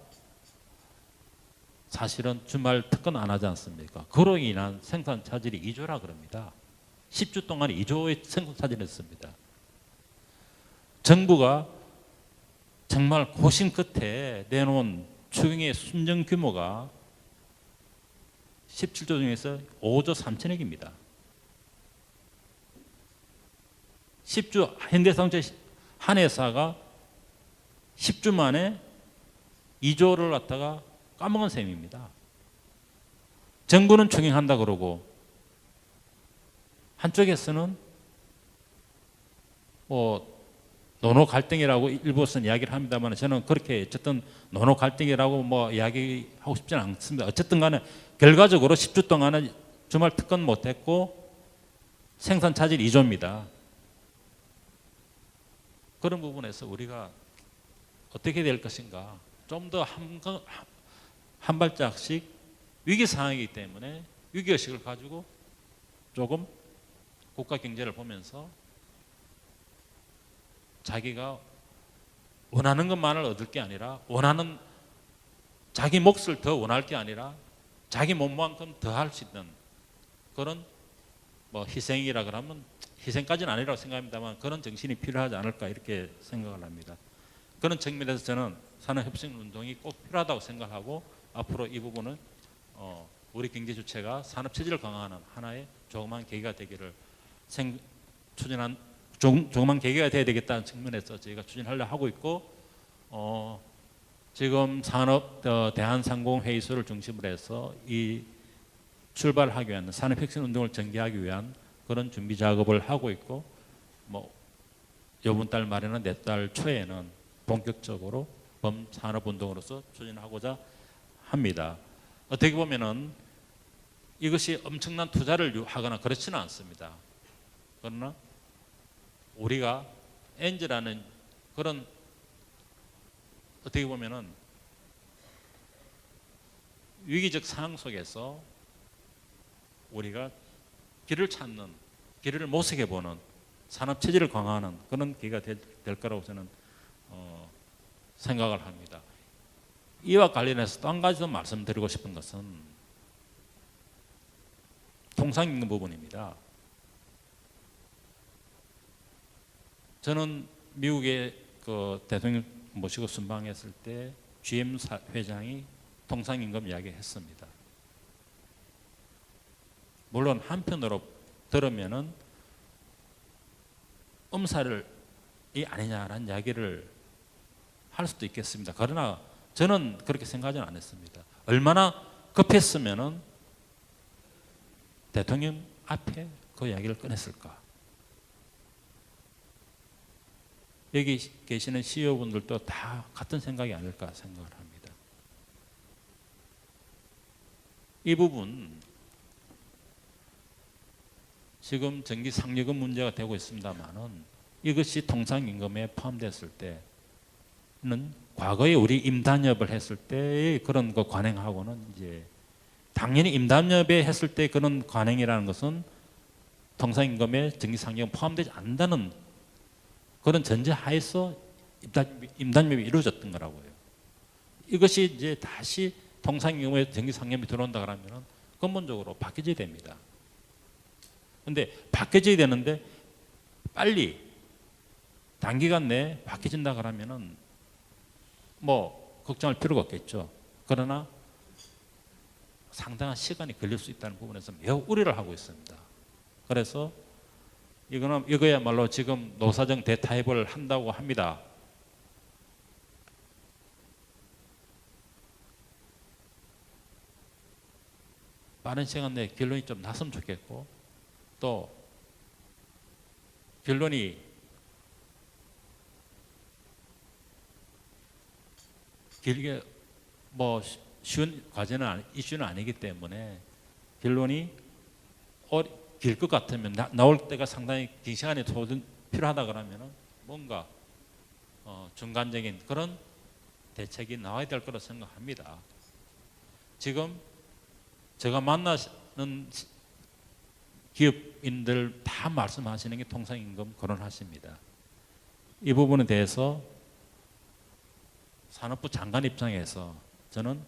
Speaker 3: 사실은 주말 특근 안 하지 않습니까? 그로 인한 생산 차질이 2조라 그럽니다. 10주 동안 2조의 생산 차질을 했습니다. 정부가 정말 고심 끝에 내놓은 추경의 순정 규모가 17조 중에서 5조 3천억입니다. 10주 현대자동차 한 회사가 10주 만에 2조를 갖다가 까먹은 셈입니다. 정부는 추경한다 그러고 한쪽에서는 뭐 노노 갈등이라고 일부에서는 이야기를 합니다만 저는 그렇게 어쨌든 노노 갈등이라고 뭐 이야기하고 싶지는 않습니다. 어쨌든 간에 결과적으로 10주 동안은 주말 특근 못했고 생산 차질 2조입니다. 그런 부분에서 우리가 어떻게 될 것인가, 좀 더 한 발짝씩 위기 상황이기 때문에 위기의식을 가지고 조금 국가 경제를 보면서 자기가 원하는 것만을 얻을 게 아니라 원하는 자기 몫을 더 원할 게 아니라 자기 몸만큼 더 할 수 있는 그런 뭐 희생이라 그러면 희생까지는 아니라고 생각합니다만 그런 정신이 필요하지 않을까 이렇게 생각을 합니다. 그런 측면에서 저는 산업혁신운동이 꼭 필요하다고 생각하고 앞으로 이 부분은 우리 경제 주체가 산업 체질을 강화하는 하나의 조그만 계기가 되기를 추진한 조그만 계기가 돼야 되겠다는 측면에서 저희가 추진하려 하고 있고 지금 산업 대한상공회의소를 중심으로 해서 이 출발하기 위한 산업혁신운동을 전개하기 위한 그런 준비 작업을 하고 있고 뭐 이번 달 말에는 내달 초에는 본격적으로 범산업운동으로서 추진하고자 합니다. 어떻게 보면은 이것이 엄청난 투자를 하거나 그렇지는 않습니다. 그러나 우리가 엔즈라는 그런 어떻게 보면은 위기적 상황 속에서 우리가 길을 찾는, 길을 모색해 보는 산업 체질을 강화하는 그런 기회가 될 거라고 저는 생각을 합니다. 이와 관련해서 또 한 가지 더 말씀드리고 싶은 것은 통상임금 부분입니다. 저는 미국의 그 대통령 모시고 순방했을 때 GM 회장이 통상임금 이야기했습니다. 물론 한편으로 들으면은 엄살이 아니냐라는 이야기를 할 수도 있겠습니다. 그러나 저는 그렇게 생각하지는 않았습니다. 얼마나 급했으면은 대통령 앞에 그 이야기를 꺼냈을까? 여기 계시는 CEO분들도 다 같은 생각이 아닐까 생각을 합니다. 이 부분 지금 전기 상여금 문제가 되고 있습니다만은 이것이 통상임금에 포함됐을 때는 과거에 우리 임단협을 했을 때의 그런 거 관행하고는 이제 당연히 임단협에 했을 때 그런 관행이라는 것은 통상임금에 전기상여금 포함되지 않는다는 그런 전제 하에서 임단협이 이루어졌던 거라고요. 이것이 이제 다시 통상임금에 전기상여금이 들어온다 그러면 근본적으로 바뀌어야 됩니다. 근데 바뀌어야 되는데 빨리 단기간 내에 바뀌어진다 그러면은 뭐 걱정할 필요가 없겠죠. 그러나 상당한 시간이 걸릴 수 있다는 부분에서 매우 우려를 하고 있습니다. 그래서 이거야말로 지금 노사정 대타협을 한다고 합니다. 빠른 시간 내에 결론이 좀 났으면 좋겠고 또 결론이 길게 뭐 쉬운 과제는 이슈는 아니기 때문에 결론이 길 것 같으면 나올 때가 상당히 긴 시간이 필요하다 그러면 뭔가 중간적인 그런 대책이 나와야 될 거라 생각합니다. 지금 제가 만나는 기업인들 다 말씀하시는 게 통상임금 거론하십니다. 이 부분에 대해서 산업부 장관 입장에서 저는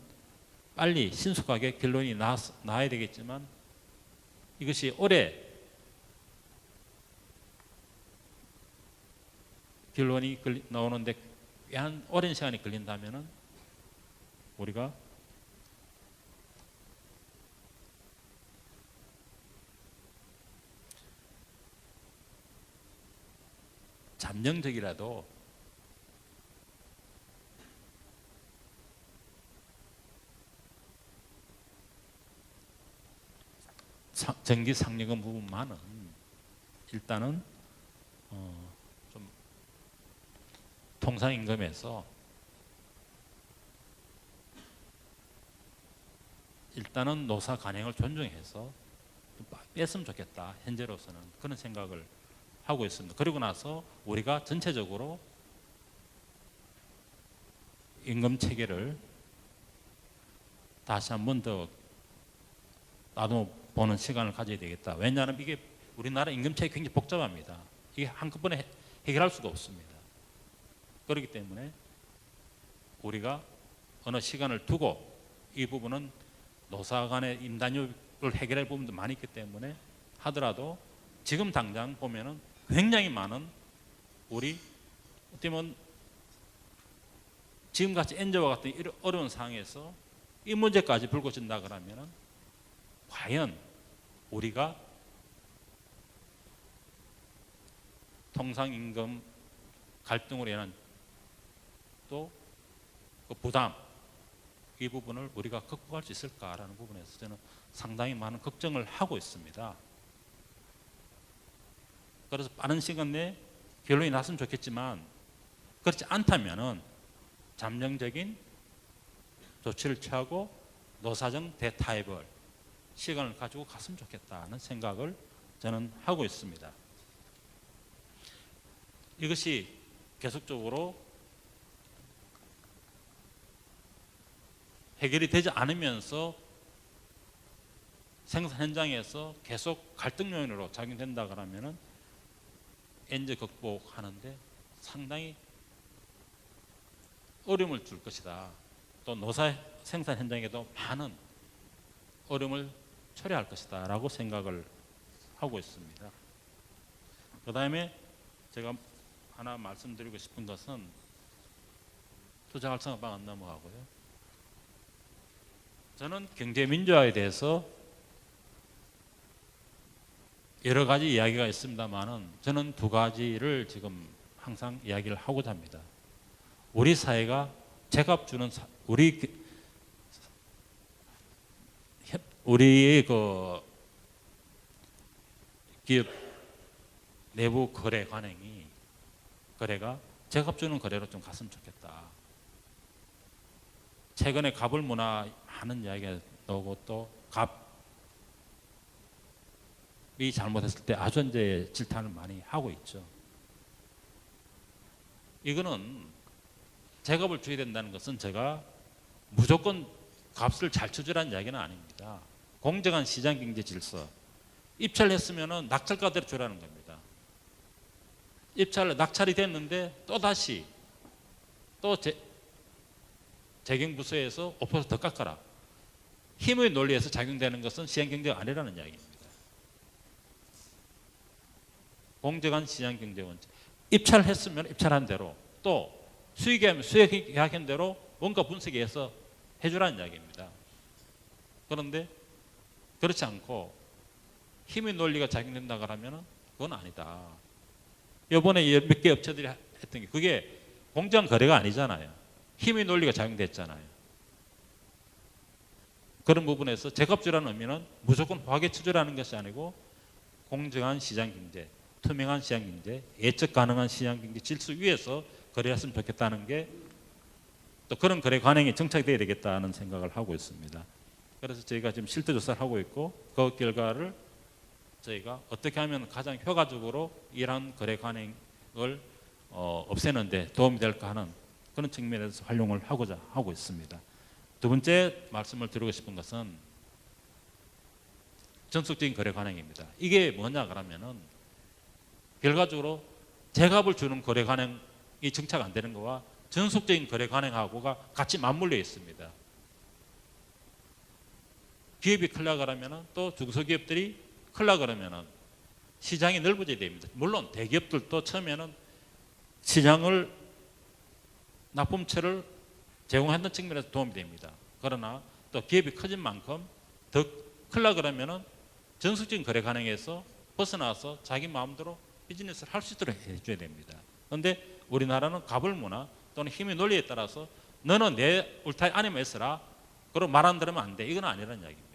Speaker 3: 빨리 신속하게 결론이 나야 되겠지만 이것이 올해 결론이 나오는데 한 오랜 시간이 걸린다면은 우리가 잠정적이라도 전기 상여금 부분만은 일단은 좀 통상임금에서 일단은 노사 관행을 존중해서 좀 뺐으면 좋겠다. 현재로서는 그런 생각을 하고 있습니다. 그리고 나서 우리가 전체적으로 임금 체계를 다시 한 번 더 나도 보는 시간을 가져야 되겠다. 왜냐하면 이게 우리나라 임금체계 굉장히 복잡합니다. 이게 한꺼번에 해결할 수가 없습니다. 그렇기 때문에 우리가 어느 시간을 두고 이 부분은 노사 간의 임단협을 해결할 부분도 많이 있기 때문에 하더라도 지금 당장 보면은 굉장히 많은 우리 어떻게 보면 지금같이 엔저와 같은 어려운 상황에서 이 문제까지 불거진다 그러면은 과연 우리가 통상임금 갈등으로 인한 또 그 부담 이 부분을 우리가 극복할 수 있을까라는 부분에서 저는 상당히 많은 걱정을 하고 있습니다. 그래서 빠른 시간 내에 결론이 났으면 좋겠지만 그렇지 않다면은 잠정적인 조치를 취하고 노사정 대타협을 시간을 가지고 갔으면 좋겠다는 생각을 저는 하고 있습니다. 이것이 계속적으로 해결이 되지 않으면서 생산 현장에서 계속 갈등 요인으로 작용된다 그러면은 엔저 극복하는데 상당히 어려움을 줄 것이다. 또 노사 생산 현장에도 많은 어려움을 초래할 것이다 라고 생각을 하고 있습니다. 그 다음에 제가 하나 말씀드리고 싶은 것은 투자 활성화방 안 넘어가고요. 저는 경제 민주화에 대해서 여러 가지 이야기가 있습니다만은 저는 두 가지를 지금 항상 이야기를 하고자 합니다. 우리 사회가 제값주는 우리 그 기업 내부 거래 거래가 제값주는 거래로 좀 갔으면 좋겠다. 최근에 갑을 문화 하는 이야기가 나오고 또 갑이 잘못했을 때 아주 이제 질타를 많이 하고 있죠. 이거는 제값을 줘야 된다는 것은 제가 무조건 값을 잘 쳐주라는 이야기는 아닙니다. 공정한 시장 경제 질서. 입찰했으면은 낙찰가대로 주라는 겁니다. 낙찰이 됐는데 또 다시 재경부서에서 5% 더 깎아라. 힘의 논리에서 작용되는 것은 시장 경제가 아니라는 이야기입니다. 공정한 시장 경제 원칙. 입찰했으면 입찰한 대로 또 수익하면 수익한 대로 원가 분석해서 해주라는 이야기입니다. 그런데 그렇지 않고 힘의 논리가 작용된다고 하면 그건 아니다. 이번에 몇 개 업체들이 했던 게 그게 공정 거래가 아니잖아요. 힘의 논리가 작용됐잖아요. 그런 부분에서 제값주라는 의미는 무조건 화하게 쳐주라는 것이 아니고 공정한 시장 경제, 투명한 시장 경제, 예측 가능한 시장 경제 질서 위에서 거래했으면 좋겠다는 게 또 그런 거래 관행이 정착되어야 되겠다는 생각을 하고 있습니다. 그래서 저희가 지금 실태 조사를 하고 있고 그 결과를 저희가 어떻게 하면 가장 효과적으로 이러한 거래 관행을 없애는 데 도움이 될까 하는 그런 측면에서 활용을 하고자 하고 있습니다. 두 번째 말씀을 드리고 싶은 것은 전속적인 거래 관행입니다. 이게 뭐냐 그러면은 결과적으로 제값을 주는 거래 관행이 정착 안 되는 거와 전속적인 거래 관행하고가 같이 맞물려 있습니다. 기업이 크려고 하면은 또 중소기업들이 크려고 그러면은 시장이 넓어져야 됩니다. 물론 대기업들도 처음에는 시장을 납품처를 제공하는 측면에서 도움이 됩니다. 그러나 또 기업이 커진 만큼 더 크려고 그러면은 전속적인 거래 관행에서 벗어나서 자기 마음대로 비즈니스를 할 수 있도록 해줘야 됩니다. 그런데 우리나라는 갑을 문화 또는 힘의 논리에 따라서 너는 내 울타리 안에만 있어라. 그럼 말 안 들으면 안 돼. 이건 아니라는 이야기입니다.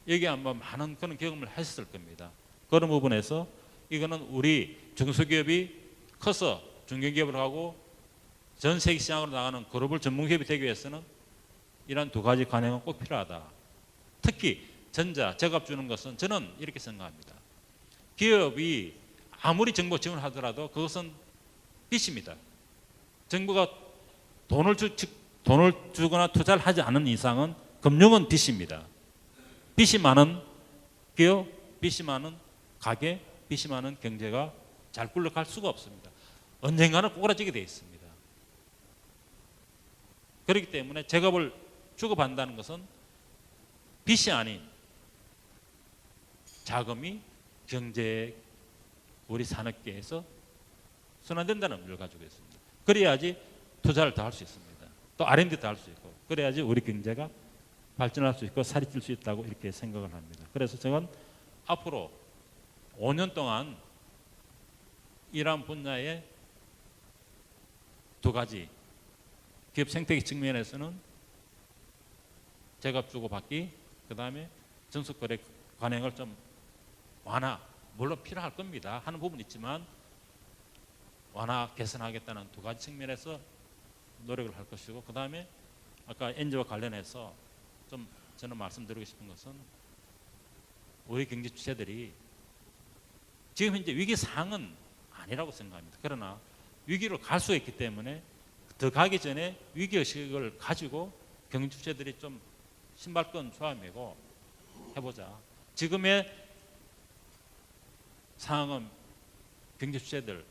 Speaker 3: 여기 아마 많은 그런 경험을 하셨을 겁니다. 그런 부분에서 이거는 우리 중소기업이 커서 중견기업을 하고 전 세계 시장으로 나가는 글로벌 전문기업이 되기 위해서는 이런 두 가지 관행은 꼭 필요하다. 특히 제값 주는 것은 저는 이렇게 생각합니다. 기업이 아무리 정부 지원을 하더라도 그것은 빚입니다. 정부가 돈을 주거나 투자를 하지 않는 이상은 금융은 빚입니다. 빚이 많은 기업, 빚이 많은 가게, 빚이 많은 경제가 잘 굴러갈 수가 없습니다. 언젠가는 꼬라지게 되어 있습니다. 그렇기 때문에 제값을 주고받는다는 것은 빚이 아닌 자금이 경제 우리 산업계에서 순환된다는 의미를 가지고 있습니다. 그래야지 투자를 더 할 수 있습니다. 또 R&D 더 할 수 있고 그래야지 우리 경제가 발전할 수 있고 살이 찔 수 있다고 이렇게 생각을 합니다. 그래서 저는 앞으로 5년 동안 이러한 분야의 두 가지 기업 생태계 측면에서는 제값 주고받기, 그 다음에 전속거래 관행을 좀 완화, 물론 필요할 겁니다. 하는 부분이 있지만 완화 개선하겠다는 두 가지 측면에서 노력을 할 것이고, 그 다음에 아까 엔지와 관련해서 좀 저는 말씀드리고 싶은 것은 우리 경제 주체들이 지금 현재 위기 상황은 아니라고 생각합니다. 그러나 위기로 갈 수 있기 때문에 더 가기 전에 위기의식을 가지고 경제 주체들이 좀 신발끈 조아매고 해보자. 지금의 상황은 경제 주체들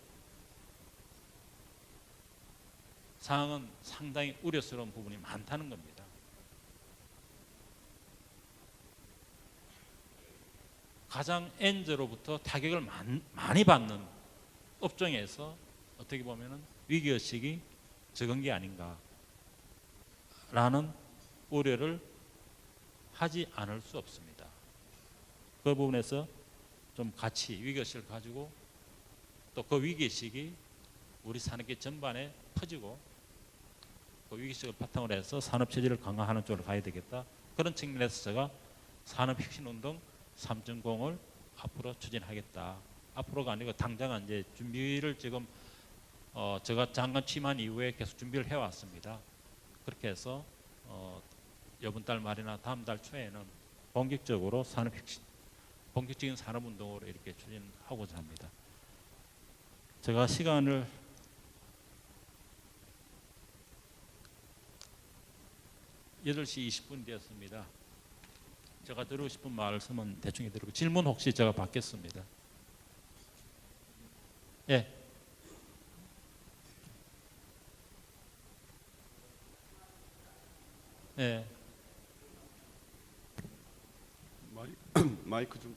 Speaker 3: 상황은 상당히 우려스러운 부분이 많다는 겁니다. 가장 엔저로부터 타격을 많이 받는 업종에서 어떻게 보면 위기의식이 적은 게 아닌가 라는 우려를 하지 않을 수 없습니다. 그 부분에서 좀 같이 위기의식을 가지고 또 그 위기의식이 우리 산업계 전반에 퍼지고 그 위기의식을 바탕으로 해서 산업체질을 강화하는 쪽으로 가야 되겠다. 그런 측면에서 제가 산업혁신운동 3.0을 앞으로 추진하겠다. 앞으로가 아니고 당장 이제 준비를 지금 제가 장관 취임한 이후에 계속 준비를 해왔습니다. 그렇게 해서 이번 달 말이나 다음 달 초에는 본격적으로 본격적인 산업운동으로 이렇게 추진하고자 합니다. 제가 시간을 8시 20분 되었습니다. 제가 드리고 싶은 말씀은 대충 드리고 질문 혹시 제가 받겠습니다. 예. 예.
Speaker 1: 마이크 좀.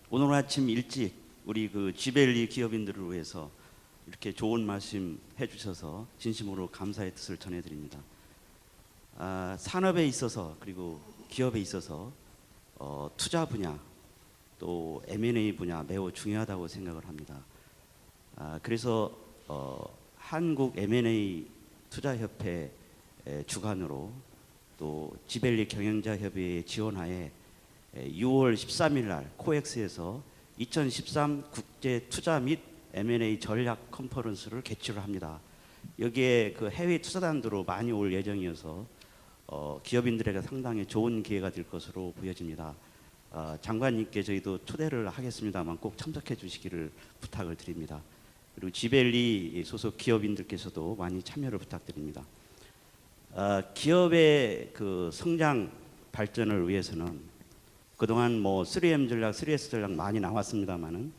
Speaker 4: 오늘 아침 일찍 우리 그 지벨리 기업인들을 위해서 이렇게 좋은 말씀 해주셔서 진심으로 감사의 뜻을 전해드립니다. 산업에 있어서 그리고 기업에 있어서 투자 분야 또 M&A 분야 매우 중요하다고 생각을 합니다. 그래서 한국 M&A 투자협회 주관으로 또 지벨리 경영자협의회 지원하에 6월 13일 날 코엑스에서 2013 국제 투자 및 M&A 전략 컨퍼런스를 개최를 합니다. 여기에 그 해외 투자단으로 많이 올 예정이어서 기업인들에게 상당히 좋은 기회가 될 것으로 보여집니다. 장관님께 저희도 초대를 하겠습니다만 꼭 참석해 주시기를 부탁을 드립니다. 그리고 지벨리 소속 기업인들께서도 많이 참여를 부탁드립니다. 기업의 그 성장 발전을 위해서는 그동안 뭐 3M 전략, 3S 전략 많이 나왔습니다만은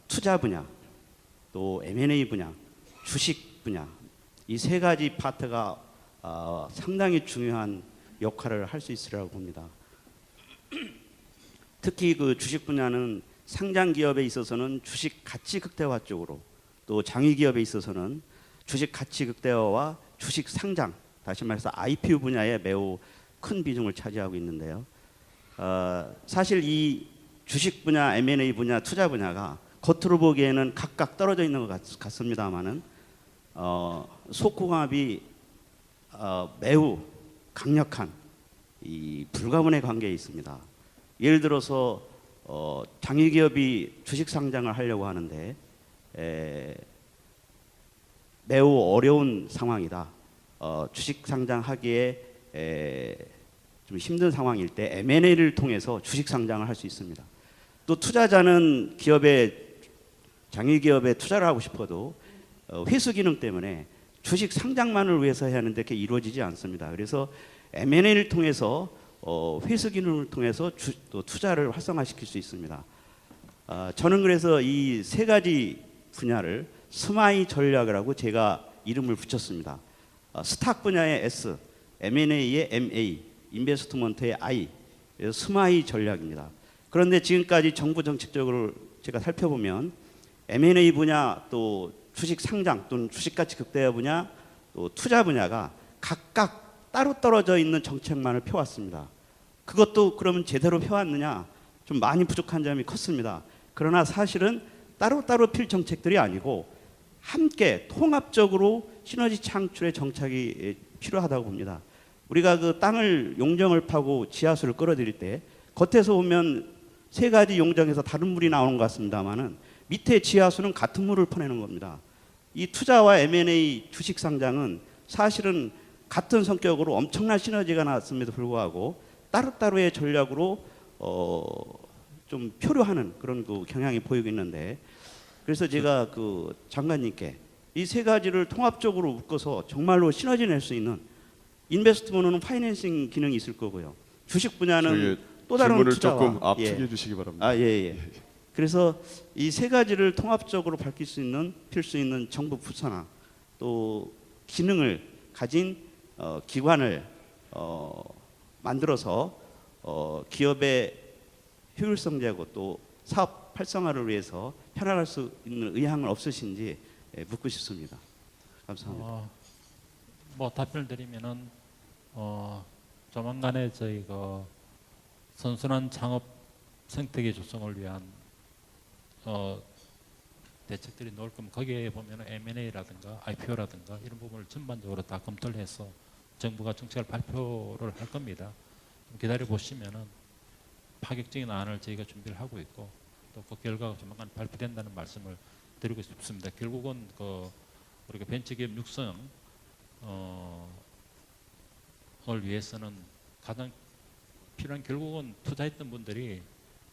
Speaker 4: 투자 분야, 또 M&A 분야, 주식 분야 이 세 가지 파트가 상당히 중요한 역할을 할 수 있으리라고 봅니다. 특히 그 주식 분야는 상장 기업에 있어서는 주식 가치 극대화 쪽으로 또 장위 기업에 있어서는 주식 가치 극대화와 주식 상장 다시 말해서 IPO 분야에 매우 큰 비중을 차지하고 있는데요. 사실 이 주식 분야, M&A 분야, 투자 분야가 겉으로 보기에는 각각 떨어져 있는 것 같습니다만은 속궁합이 매우 강력한 이 불가분의 관계에 있습니다. 예를 들어서 장위 기업이 주식 상장을 하려고 하는데 매우 어려운 상황이다. 주식 상장하기에 좀 힘든 상황일 때 M&A를 통해서 주식 상장을 할 수 있습니다. 또 투자자는 장위 기업에 투자를 하고 싶어도 회수 기능 때문에 주식 상장만을 위해서 해야 하는데 그게 이루어지지 않습니다. 그래서 M&A를 통해서 회수 기능을 통해서 또 투자를 활성화시킬 수 있습니다. 저는 그래서 이 세 가지 분야를 스마이 전략이라고 제가 이름을 붙였습니다. 스탁 분야의 S, M&A의 MA, 인베스트먼트의 I, 스마이 전략입니다. 그런데 지금까지 정부 정책적으로 제가 살펴보면 M&A 분야 또 주식 상장 또는 주식 가치 극대화 분야 또 투자 분야가 각각 따로 떨어져 있는 정책만을 펴왔습니다. 그것도 그러면 제대로 펴왔느냐? 좀 많이 부족한 점이 컸습니다. 그러나 사실은 따로따로 필 정책들이 아니고 함께 통합적으로 시너지 창출의 정책이 필요하다고 봅니다. 우리가 그 땅을 용정을 파고 지하수를 끌어들일 때 겉에서 보면 세 가지 용정에서 다른 물이 나오는 것 같습니다만은 밑에 지하수는 같은 물을 퍼내는 겁니다. 이 투자와 M&A 주식 상장은 사실은 같은 성격으로 엄청난 시너지가 나왔음에도 불구하고 따로따로의 전략으로 좀 표류하는 그런 그 경향이 보이고 있는데 그래서 제가 그 장관님께 이 세 가지를 통합적으로 묶어서 정말로 시너지 낼 수 있는 인베스트먼트는 파이낸싱 기능이 있을 거고요. 주식 분야는 또 다른
Speaker 1: 질문을
Speaker 4: 투자와
Speaker 1: 조금 압축해 주시기 바랍니다.
Speaker 4: 예. 그래서 이 세 가지를 통합적으로 밝힐 수 있는 필수 있는 정부 부처나 또 기능을 가진 기관을 만들어서 기업의 효율성제하고 또 사업 활성화를 위해서 편안할 수 있는 의향은 없으신지 묻고 싶습니다. 감사합니다.
Speaker 3: 뭐 답변을 드리면은 조만간에 저희가 선순환 창업 생태계 조성을 위한 대책들이 나올 거면 거기에 보면 M&A라든가 IPO라든가 이런 부분을 전반적으로 다 검토를 해서 정부가 정책을 발표를 할 겁니다. 좀 기다려 보시면은 파격적인 안을 저희가 준비를 하고 있고 또 그 결과가 조만간 발표된다는 말씀을 드리고 싶습니다. 결국은 그 우리가 벤처기업 육성을 위해서는 가장 필요한 결국은 투자했던 분들이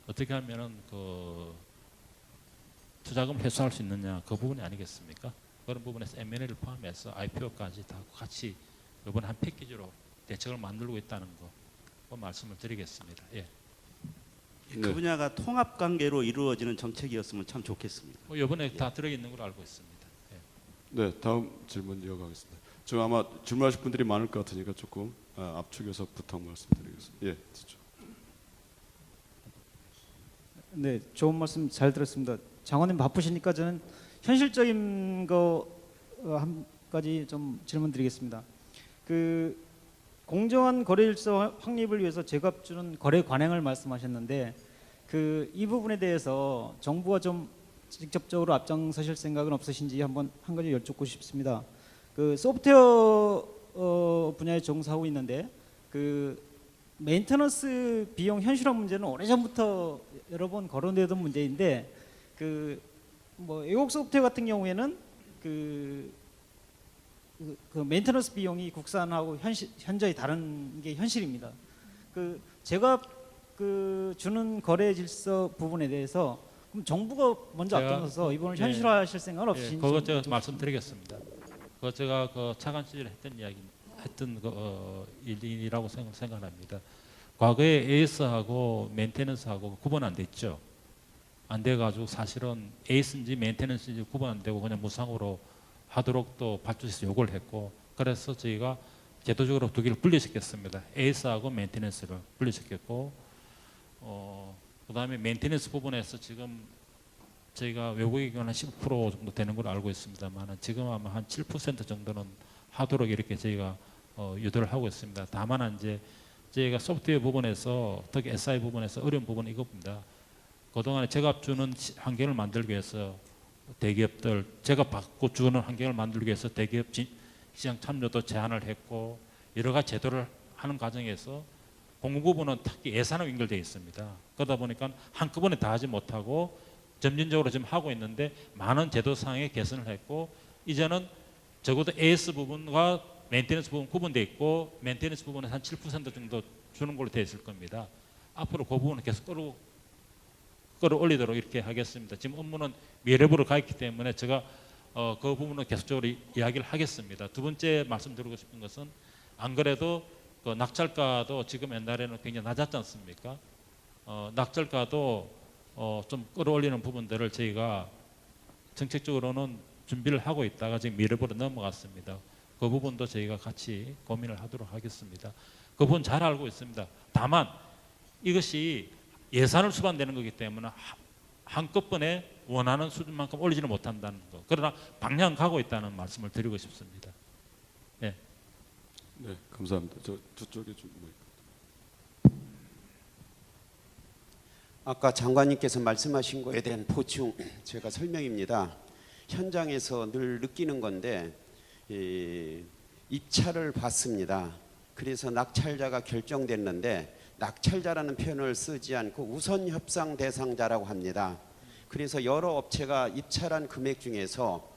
Speaker 3: 어떻게 하면은 그 투자금을 회수할 수 있느냐 그 부분이 아니겠습니까? 그런 부분에서 M&A를 포함해서 IPO까지 다 같이 이번 한 패키지로 대책을 만들고 있다는 거 그 말씀을 드리겠습니다. 예.
Speaker 4: 그 분야가 통합 관계로 이루어지는 정책이었으면 참 좋겠습니다.
Speaker 3: 뭐 이번에 다 들어 있는 걸로 알고 있습니다. 예.
Speaker 1: 네, 다음 질문 이어가겠습니다. 저 아마 질문하실 분들이 많을 것 같으니까 조금 압축해서 부탁 말씀드리겠습니다. 예, 뒤쪽.
Speaker 5: 네, 좋은 말씀 잘 들었습니다. 장관님 바쁘시니까 저는 현실적인 거 한 가지 좀 질문드리겠습니다. 그 공정한 거래 질서 확립을 위해서 제값주는 거래 관행을 말씀하셨는데 그 이 부분에 대해서 정부가 좀 직접적으로 앞장서실 생각은 없으신지 한번 한 가지 여쭙고 싶습니다. 그 소프트웨어 분야에 종사하고 있는데 그 메인테넌스 비용 현실화 문제는 오래전부터 여러 번 거론되던 문제인데 그 뭐 외국 소프트웨어 같은 경우에는 그 메인테넌스 비용이 국산하고 현저히 다른 게 현실입니다. 그 제가 그 주는 거래 질서 부분에 대해서 그럼 정부가 먼저
Speaker 3: 제가
Speaker 5: 앞장서서 이번을
Speaker 3: 예.
Speaker 5: 현실화하실 생각은
Speaker 3: 예,
Speaker 5: 없으신지?
Speaker 3: 그것 제가 말씀드리겠습니다. 그거 제가 그 차관 시절에 했던 이야기, 했던 일이라고 생각합니다. 과거에 AS하고 메인테넌스하고 구분 안 됐죠. 안 돼가지고 사실은 AS인지 메인테넌스인지 구분 안 되고 그냥 무상으로 하도록 또 발주처에서 요구를 했고 그래서 저희가 제도적으로 두 개를 분리시켰습니다. AS하고 메인테넌스를 분리시켰고 그다음에 메인테넌스 부분에서 지금 저희가 외국에 한 15% 정도 되는 걸로 알고 있습니다만 지금 아마 한 7% 정도는 하도록 이렇게 저희가 유도를 하고 있습니다. 다만 이제 저희가 소프트웨어 부분에서 특히 SI 부분에서 어려운 부분은 이겁니다. 그동안에 제값주는 환경을 만들기 위해서 대기업들 제가 받고 주는 환경을 만들기 위해서 대기업 시장 참여도 제한을 했고 여러 가지 제도를 하는 과정에서 공급부는 특히 예산과 연결되어 있습니다. 그러다 보니까 한꺼번에 다 하지 못하고 점진적으로 지금 하고 있는데 많은 제도상의 개선을 했고 이제는 적어도 AS 부분과 메인테넌스 부분 구분되어 있고 메인테넌스 부분은 한 7% 정도 주는 걸로 되어 있을 겁니다. 앞으로 그 부분은 계속 끌어올리도록 이렇게 하겠습니다. 지금 업무는 미래부로 가 있기 때문에 제가 그 부분은 계속적으로 이야기를 하겠습니다. 두 번째 말씀드리고 싶은 것은 안 그래도 그 낙찰가도 지금 옛날에는 굉장히 낮았지 않습니까? 낙찰가도 좀 끌어올리는 부분들을 저희가 정책적으로는 준비를 하고 있다가 지금 미래부로 넘어갔습니다. 그 부분도 저희가 같이 고민을 하도록 하겠습니다. 그 부분 잘 알고 있습니다. 다만 이것이 예산을 수반되는 거기 때문에 한꺼번에 원하는 수준만큼 올리지는 못한다는 거. 그러나 방향 가고 있다는 말씀을 드리고 싶습니다. 네.
Speaker 1: 네, 감사합니다. 저 쪽에 좀
Speaker 6: 아까 장관님께서 말씀하신 거에 대한 보충 제가 설명입니다. 현장에서 늘 느끼는 건데 입찰을 받습니다. 그래서 낙찰자가 결정됐는데 낙찰자라는 표현을 쓰지 않고 우선 협상 대상자라고 합니다. 그래서 여러 업체가 입찰한 금액 중에서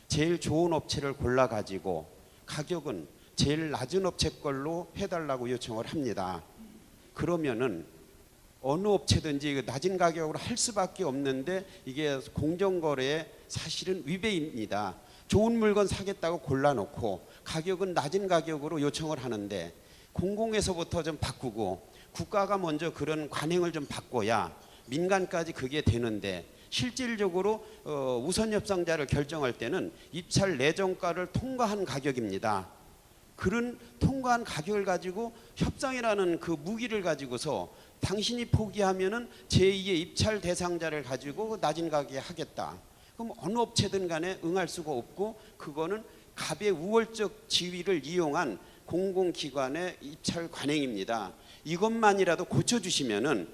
Speaker 6: 제일 좋은 업체를 골라 가지고 가격은 제일 낮은 업체 걸로 해달라고 요청을 합니다. 그러면은 어느 업체든지 낮은 가격으로 할 수밖에 없는데 이게 공정거래의 사실은 위배입니다. 좋은 물건 사겠다고 골라놓고 가격은 낮은 가격으로 요청을 하는데 공공에서부터 좀 바꾸고 국가가 먼저 그런 관행을 좀 바꿔야 민간까지 그게 되는데 실질적으로 우선 협상자를 결정할 때는 입찰 내정가를 통과한 가격입니다. 그런 통과한 가격을 가지고 협상이라는 그 무기를 가지고서 당신이 포기하면은 제2의 입찰 대상자를 가지고 낮은 가격에 하겠다. 그럼 어느 업체든 간에 응할 수가 없고 그거는 갑의 우월적 지위를 이용한 공공기관의 입찰 관행입니다. 이것만이라도 고쳐주시면은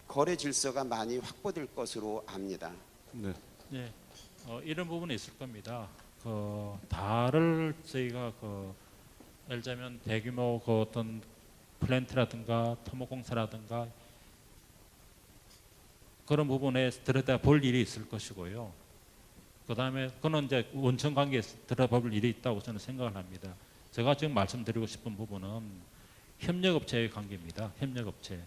Speaker 6: 거래 질서가 많이 확보될 것으로 압니다.
Speaker 1: 네.
Speaker 3: 네, 이런 부분이 있을 겁니다. 다를 저희가 예를 들자면 대규모 어떤 플랜트라든가 토목공사라든가 그런 부분에 들여다볼 일이 있을 것이고요. 그다음에 그는 이제 원천 관계에 들여다볼 일이 있다고 저는 생각을 합니다. 제가 지금 말씀드리고 싶은 부분은 협력업체의 관계입니다. 협력업체.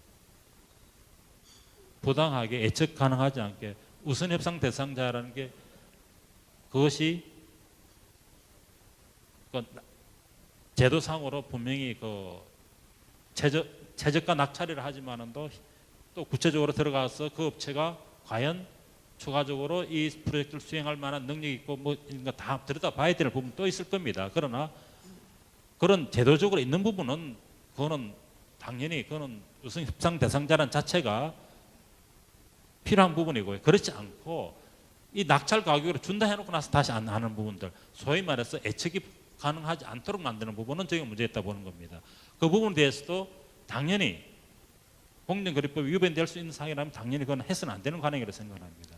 Speaker 3: 부당하게 예측 가능하지 않게 우선 협상 대상자라는 게 그것이 제도상으로 분명히 최저가 낙찰이라 하지만은 또 구체적으로 들어가서 그 업체가 과연 추가적으로 이 프로젝트를 수행할 만한 능력이 있고 뭐 이런 거 다 들여다봐야 될 부분 또 있을 겁니다. 그러나 그런 제도적으로 있는 부분은 그거는 당연히 그거는 우선 협상 대상자라는 자체가 필요한 부분이고요. 그렇지 않고 이 낙찰 가격으로 준다 해놓고 나서 다시 안 하는 부분들, 소위 말해서 예측이 가능하지 않도록 만드는 부분은 저희가 문제있다 보는 겁니다. 그 부분에 대해서도 당연히 공정거래법이 위반될 수 있는 사항이라면 당연히 그건 해서는 안 되는 관행이라고 생각합니다.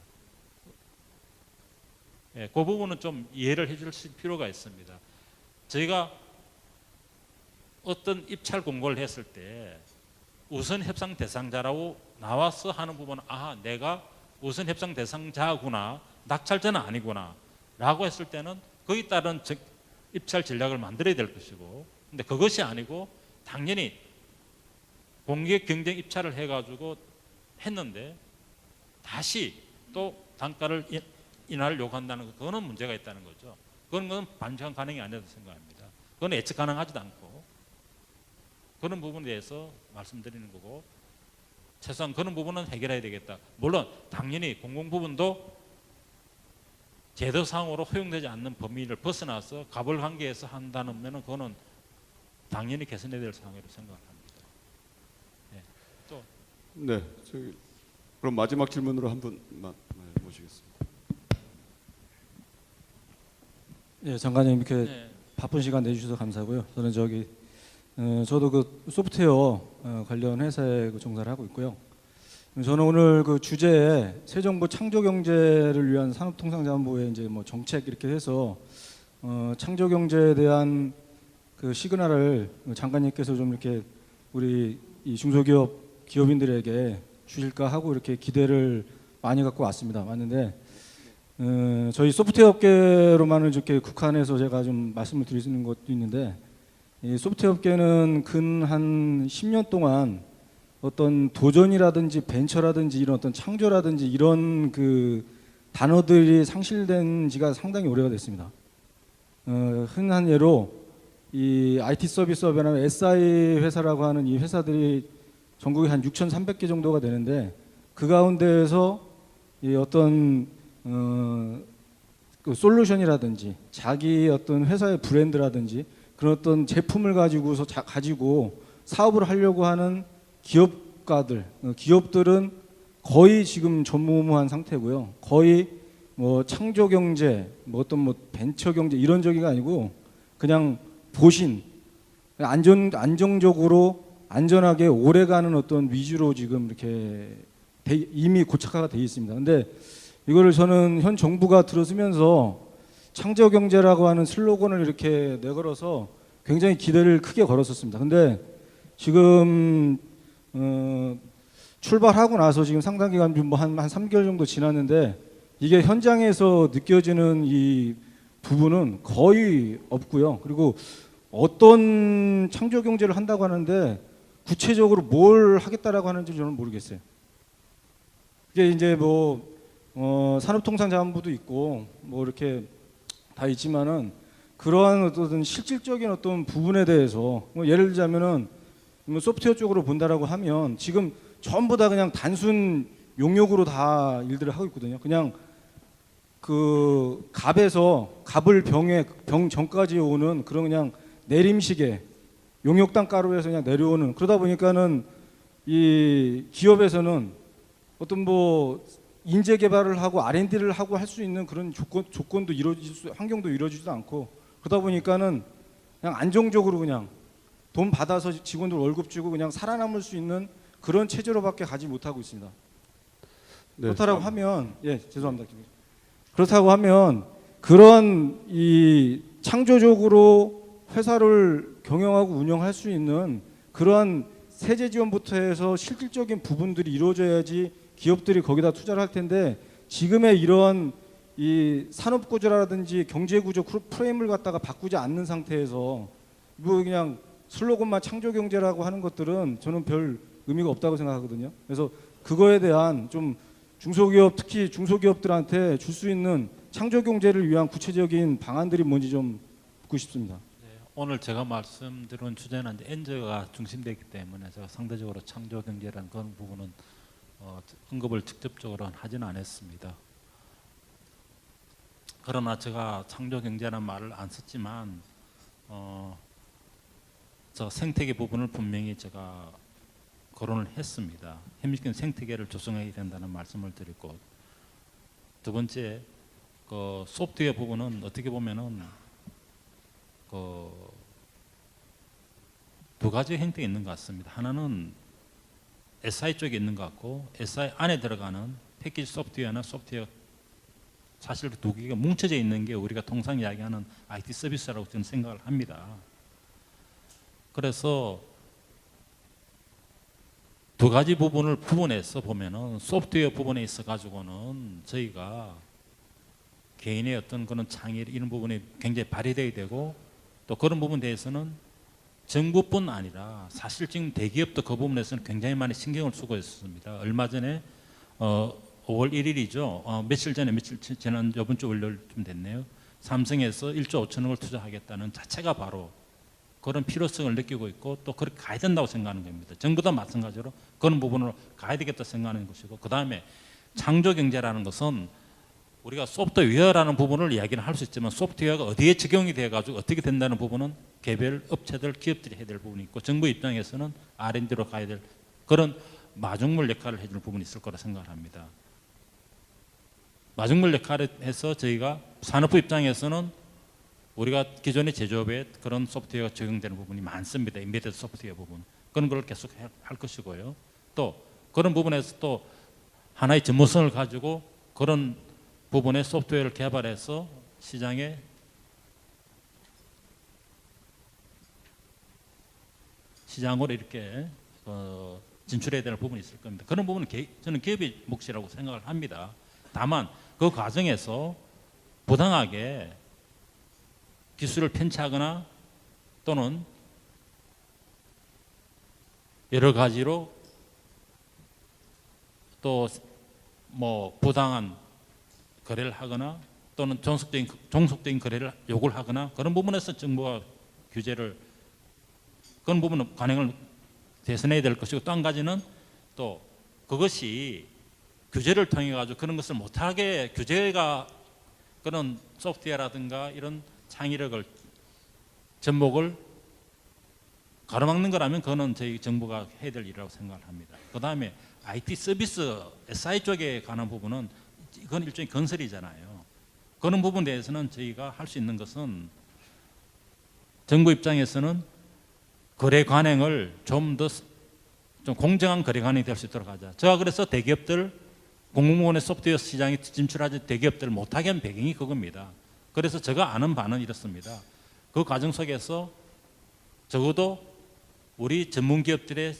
Speaker 3: 예, 그 부분은 좀 이해를 해줄 필요가 있습니다. 저희가 어떤 입찰 공고를 했을 때 우선 협상 대상자라고 나와서 하는 부분은 내가 우선 협상 대상자구나, 낙찰자는 아니구나 라고 했을 때는 거기에 따른 입찰 전략을 만들어야 될 것이고, 근데 그것이 아니고 당연히 공개 경쟁 입찰을 해가지고 했는데 다시 또 단가를 인하를 요구한다는 거, 그거는 문제가 있다는 거죠. 그건 반증 가능이 아니라고 생각합니다. 그건 예측 가능하지도 않고 그런 부분에 대해서 말씀드리는 거고, 최소한 그런 부분은 해결해야 되겠다. 물론 당연히 공공 부분도 제도상으로 허용되지 않는 범위를 벗어나서 갑을 관계에서 한다는 면은 그거는 당연히 개선해야 될 사항이라고 생각합니다. 네. 또
Speaker 1: 네. 그럼 마지막 질문으로 한 분만 모시겠습니다.
Speaker 5: 예, 장관님 이렇게
Speaker 3: 네.
Speaker 5: 바쁜 시간 내주셔서 감사하고요. 저는 저도 소프트웨어 관련 회사에 종사를 하고 있고요. 저는 오늘 주제에 새 정부 창조 경제를 위한 산업통상자원부의 이제 뭐 정책 이렇게 해서 창조 경제에 대한 시그널을 장관님께서 좀 이렇게 우리 이 중소기업 기업인들에게 주실까 하고 이렇게 기대를 많이 갖고 왔는데 저희 소프트웨어 업계로만은 이렇게 국한해서 제가 좀 말씀을 드릴 수 있는 것도 있는데, 이 소프트웨어 업계는 근 한 10년 동안 어떤 도전이라든지 벤처라든지 이런 어떤 창조라든지 이런 단어들이 상실된 지가 상당히 오래가 됐습니다. 흔한 예로 이 IT 서비스업이나 SI 회사라고 하는 이 회사들이 전국에 한 6,300개 정도가 되는데, 그 가운데에서 이 어떤 솔루션이라든지 자기 어떤 회사의 브랜드라든지 그런 어떤 제품을 가지고 사업을 하려고 하는 기업들은 거의 지금 전무후무한 상태고요. 거의 뭐 창조 경제, 벤처 경제 이런 저기가 아니고 그냥 보신 안정적으로 안전하게 오래가는 어떤 위주로 지금 이렇게 이미 고착화가 돼 있습니다. 근데 이거를 저는 현 정부가 들어서면서 창조 경제라고 하는 슬로건을 이렇게 내걸어서 굉장히 기대를 크게 걸었었습니다. 근데 지금 출발하고 나서 지금 상당 기간 한 3개월 정도 지났는데 이게 현장에서 느껴지는 이 부분은 거의 없고요. 그리고 어떤 창조 경제를 한다고 하는데 구체적으로 뭘 하겠다라고 하는지 저는 모르겠어요. 이게 이제 산업통상자원부도 있고 이렇게 다 있지만은 그러한 어떤 실질적인 어떤 부분에 대해서 예를 들자면은 소프트웨어 쪽으로 본다라고 하면 지금 전부 다 그냥 단순 용역으로 다 일들을 하고 있거든요. 그냥 갑을 병 전까지 오는 그런 그냥 내림시계 용역당 가루에서 그냥 내려오는, 그러다 보니까는 이 기업에서는 어떤 뭐 인재 개발을 하고 R&D를 하고 할 수 있는 그런 조건도 환경도 이루어지지도 않고, 그러다 보니까는 그냥 안정적으로 그냥 돈 받아서 직원들 월급 주고 그냥 살아남을 수 있는 그런 체제로밖에 가지 못하고 있습니다.
Speaker 1: 네.
Speaker 5: 그렇다고 하면, 예, 죄송합니다. 그렇다고 하면 그런 이 창조적으로 회사를 경영하고 운영할 수 있는 그러한 세제 지원부터 해서 실질적인 부분들이 이루어져야지 기업들이 거기다 투자를 할 텐데, 지금의 이런 이 산업 구조라든지 경제 구조 프레임을 갖다가 바꾸지 않는 상태에서 뭐 그냥 슬로건만 창조 경제라고 하는 것들은 저는 별 의미가 없다고 생각하거든요. 그래서 그거에 대한 좀 중소기업, 특히 중소기업들한테 줄 수 있는 창조 경제를 위한 구체적인 방안들이 뭔지 좀 듣고 싶습니다.
Speaker 3: 오늘 제가 말씀드린 주제는 이제 엔저가 중심되기 때문에 제가 상대적으로 창조 경제라는 그런 부분은 언급을 직접적으로 하지는 않았습니다. 그러나 제가 창조 경제라는 말을 안 썼지만 저 생태계 부분을 분명히 제가 거론을 했습니다. 현실적인 생태계를 조성해야 된다는 말씀을 드리고, 두 번째 그 소프트웨어 부분은 어떻게 보면은 두 가지 형태가 있는 것 같습니다. 하나는 SI 쪽에 있는 것 같고, SI 안에 들어가는 패키지 소프트웨어나 소프트웨어, 사실 그 두 개가 뭉쳐져 있는 게 우리가 통상 이야기하는 IT 서비스라고 저는 생각을 합니다. 그래서 두 가지 부분을 구분해서 보면은 소프트웨어 부분에 있어 가지고는 저희가 개인의 어떤 그런 창의 이런 부분이 굉장히 발휘돼야 되고, 또 그런 부분에 대해서는 정부뿐 아니라 사실 지금 대기업도 그 부분에서는 굉장히 많이 신경을 쓰고 있습니다. 얼마 전에 5월 1일이죠. 며칠 전에 지난 이번 주 월요일쯤 됐네요. 삼성에서 1조 5천억을 투자하겠다는 자체가 바로 그런 필요성을 느끼고 있고, 또 그렇게 가야 된다고 생각하는 겁니다. 정부도 마찬가지로 그런 부분으로 가야 되겠다 생각하는 것이고, 그 다음에 창조 경제라는 것은 우리가 소프트웨어라는 부분을 이야기는 할 수 있지만, 소프트웨어가 어디에 적용이 돼가지고 어떻게 된다는 부분은 개별 업체들, 기업들이 해야 될 부분이 있고, 정부 입장에서는 R&D로 가야 될 그런 마중물 역할을 해줄 부분이 있을 거라 생각을 합니다. 마중물 역할을 해서 저희가 산업부 입장에서는 우리가 기존의 제조업에 그런 소프트웨어가 적용되는 부분이 많습니다. 인베디드 소프트웨어 부분. 그런 걸 계속 할 것이고요. 또 그런 부분에서 또 하나의 전문성을 가지고 그런 부분의 소프트웨어를 개발해서 시장에 시장으로 이렇게 진출해야 되는 부분이 있을 겁니다. 그런 부분은 저는 기업의 몫이라고 생각을 합니다. 다만 그 과정에서 부당하게 기술을 편취하거나 또는 여러 가지로 또 뭐 부당한 거래를 하거나 또는 종속적인 거래를 요구를 하거나, 그런 부분에서 정부가 규제를, 그런 부분은 관행을 개선해야 될 것이고, 또 한 가지는 또 그것이 규제를 통해 가지고 그런 것을 못하게, 규제가 그런 소프트웨어라든가 이런 창의력을, 접목을 가로막는 거라면 그거는 저희 정부가 해야 될 일이라고 생각을 합니다. 그 다음에 IT 서비스, SI 쪽에 관한 부분은 이건 일종의 건설이잖아요. 그런 부분에 대해서는 저희가 할 수 있는 것은 정부 입장에서는 거래 관행을 좀 더 좀 공정한 거래 관행이 될 수 있도록 하자. 제가 그래서 대기업들, 공공부문의 소프트웨어 시장에 진출하지 대기업들을 못하게 한 배경이 그겁니다. 그래서 제가 아는 바는 이렇습니다. 그 과정 속에서 적어도 우리 전문 기업들이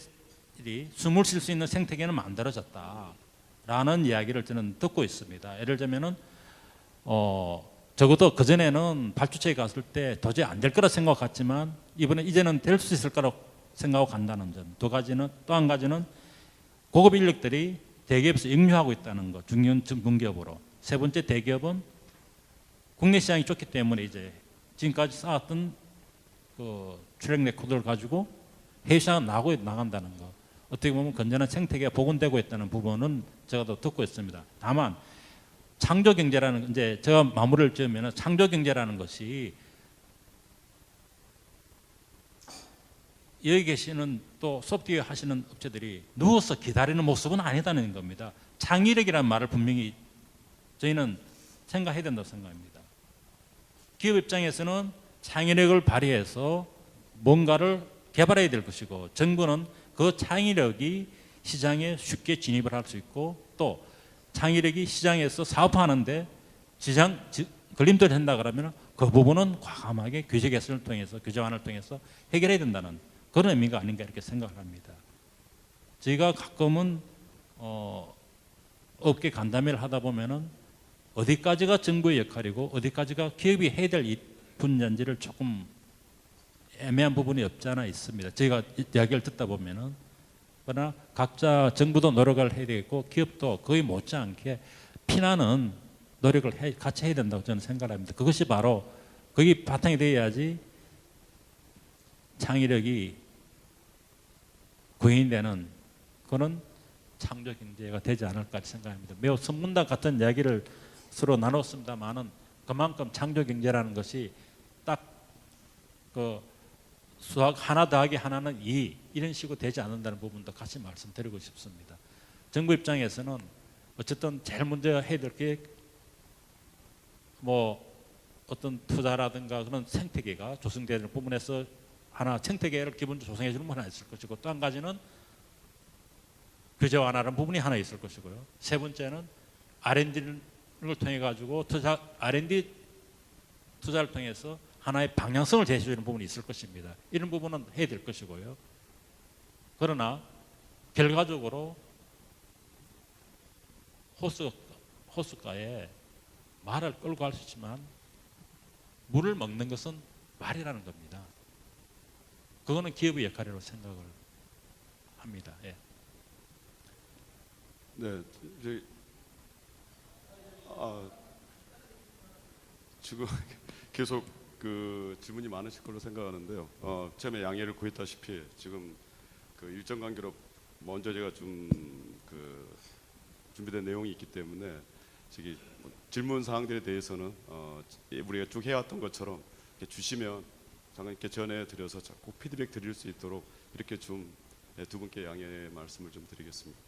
Speaker 3: 숨을 쉴 수 있는 생태계는 만들어졌다라는 이야기를 저는 듣고 있습니다. 예를 들면은 적어도 그 전에는 발주처에 갔을 때 도저히 안 될 거라 생각했지만 이제는 될 수 있을 거라고 생각하고 간다는 점. 또 한 가지는 고급 인력들이 대기업에서 역류하고 있다는 것, 중견 전문기업으로. 세 번째, 대기업은 국내 시장이 좋기 때문에 이제 지금까지 쌓았던 그 트랙 레코드를 가지고 해외 시장에 나간다는 것. 어떻게 보면 건전한 생태계가 복원되고 있다는 부분은 제가 더 듣고 있습니다. 다만 창조 경제라는, 이제 제가 마무리를 지으면 창조 경제라는 것이 여기 계시는 또 소프트웨어 하시는 업체들이 누워서 기다리는 모습은 아니다는 겁니다. 창의력이라는 말을 분명히 저희는 생각해야 된다고 생각합니다. 기업 입장에서는 창의력을 발휘해서 뭔가를 개발해야 될 것이고, 정부는 그 창의력이 시장에 쉽게 진입을 할 수 있고, 또 창의력이 시장에서 사업하는데 걸림돌이 된다 그러면 그 부분은 과감하게 규제 개선을 통해서, 규제완을 통해서 해결해야 된다는 그런 의미가 아닌가 이렇게 생각을 합니다. 저희가 가끔은 업계 간담회를 하다 보면은 어디까지가 정부의 역할이고 어디까지가 기업이 해야 될 분야인지를 조금 애매한 부분이 없지 않아 있습니다. 저희가 이야기를 듣다 보면은, 그러나 각자 정부도 노력을 해야 되겠고 기업도 거의 못지않게 피나는 노력을 같이 해야 된다고 저는 생각을 합니다. 그것이 바로 거기 바탕이 되어야지 창의력이 구현되는 그런 창조 경제가 되지 않을까 생각합니다. 매우 선문답 같은 이야기를 서로 나눴습니다만은 그만큼 창조 경제라는 것이 딱 그 수학 하나 더하기 하나는 2 이런 식으로 되지 않는다는 부분도 같이 말씀드리고 싶습니다. 정부 입장에서는 어쨌든 제일 먼저 해야 될 게 뭐 어떤 투자라든가 그런 생태계가 조성되는 부분에서 하나 생태계를 기본적으로 조성해 주는 분 하나 있을 것이고, 또 한 가지는 규제 완화라는 부분이 하나 있을 것이고요. 세 번째는 R&D를 통해 가지고 R&D 투자를 통해서 하나의 방향성을 제시해 주는 부분이 있을 것입니다. 이런 부분은 해야 될 것이고요. 그러나 결과적으로 호숫가에 말을 끌고 갈 수 있지만 물을 먹는 것은 말이라는 겁니다. 그거는 기업의 역할이라고 생각을 합니다. 예.
Speaker 1: 네, 지금 계속 그 질문이 많으실 걸로 생각하는데요. 처음에 양해를 구했다시피 지금 그 일정 관계로 먼저 제가 좀 그 준비된 내용이 있기 때문에 저기 질문 사항들에 대해서는 우리가 쭉 해왔던 것처럼 이렇게 주시면 장관님께 전해드려서 꼭 피드백 드릴 수 있도록 이렇게 좀 두 분께 양해 말씀을 좀 드리겠습니다.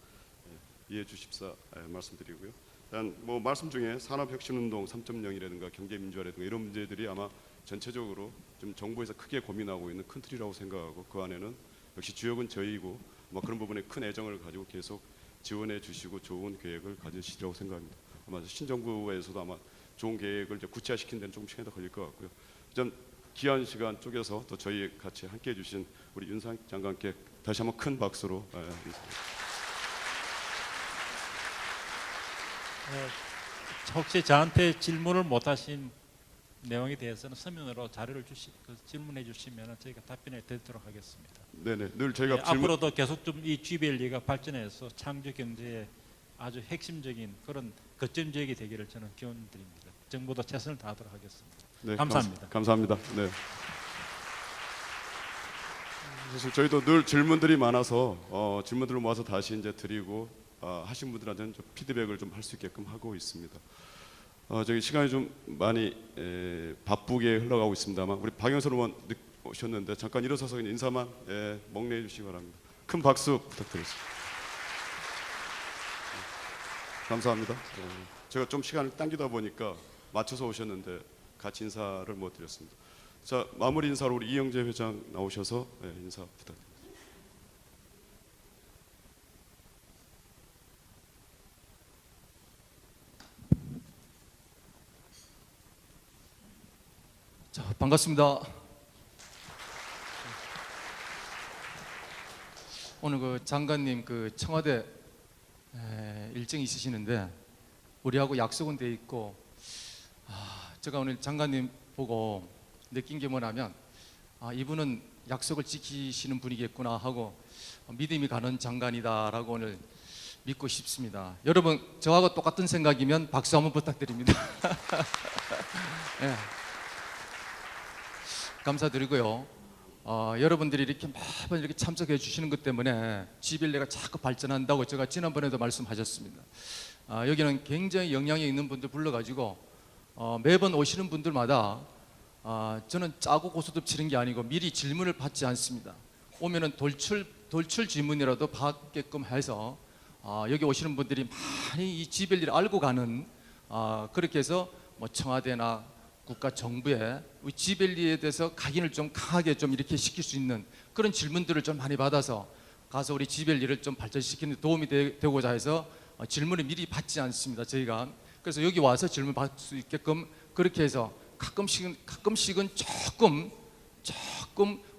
Speaker 1: 이해해 주십사 말씀드리고요. 일단 뭐 말씀 중에 산업혁신운동 3.0이라든가 경제민주화라든가 이런 문제들이 아마 전체적으로 좀 정부에서 크게 고민하고 있는 큰 틀이라고 생각하고, 그 안에는 역시 주역은 저희이고 뭐 그런 부분에 큰 애정을 가지고 계속 지원해 주시고 좋은 계획을 가지시라고 생각합니다. 아마 신정부에서도 아마 좋은 계획을 이제 구체화시키는 데는 조금 시간이 더 걸릴 것 같고요. 좀 귀한 시간 쪼개서 또 저희 같이 함께 해주신 우리 윤상 장관께 다시 한번 큰 박수로 인사드립니다.
Speaker 3: 혹시 저한테 질문을 못하신 내용에 대해서는 서면으로 자료를 질문해 주시면 저희가 답변해 드리도록 하겠습니다.
Speaker 1: 네네, 늘 저희가
Speaker 3: 앞으로도 계속 좀 이 GBLE가 발전해서 창조 경제의 아주 핵심적인 그런 거점 지역이 되기를 저는 기원드립니다. 정부도 최선을 다하도록 하겠습니다.
Speaker 1: 네,
Speaker 3: 감사합니다.
Speaker 1: 감사합니다. 네. 사실 저희도 늘 질문들이 많아서 질문들을 모아서 다시 이제 드리고 하신 분들한테는 좀 피드백을 좀 할 수 있게끔 하고 있습니다. 저기 시간이 좀 많이 바쁘게 흘러가고 있습니다만 우리 박영선 의원 오셨는데 잠깐 일어서서 인사만 목례해 주시기 바랍니다. 큰 박수 부탁드리겠습니다. 감사합니다. 제가 좀 시간을 당기다 보니까 맞춰서 오셨는데 같이 인사를 못 드렸습니다. 자, 마무리 인사로 우리 이영재 회장 나오셔서 인사 부탁드립니다.
Speaker 7: 자, 반갑습니다. 오늘 그 장관님 그 청와대 일정이 있으시는데 우리하고 약속은 돼 있고, 제가 오늘 장관님 보고 느낀 게 뭐냐면 이분은 약속을 지키시는 분이겠구나 하고 믿음이 가는 장관이다라고 오늘 믿고 싶습니다. 여러분 저하고 똑같은 생각이면 박수 한번 부탁드립니다. 네. 감사드리고요. 여러분들이 이렇게 매번 이렇게 참석해 주시는 것 때문에 GBLE가 자꾸 발전한다고 제가 지난번에도 말씀하셨습니다. 여기는 굉장히 영향이 있는 분들 불러가지고 매번 오시는 분들마다 저는 짜고 고소득 치는 게 아니고 미리 질문을 받지 않습니다. 오면은 돌출 질문이라도 받게끔 해서 여기 오시는 분들이 많이 이 지벨리를 알고 가는 그렇게 해서 뭐 청와대나 국가 정부에 우리 지벨리에 대해서 각인을 좀 강하게 좀 이렇게 시킬 수 있는 그런 질문들을 좀 많이 받아서 가서 우리 지벨리를 좀 발전시키는 데 도움이 되고자 해서 질문을 미리 받지 않습니다. 저희가 그래서 여기 와서 질문 받을 수 있게끔 그렇게 해서 가끔씩은 조금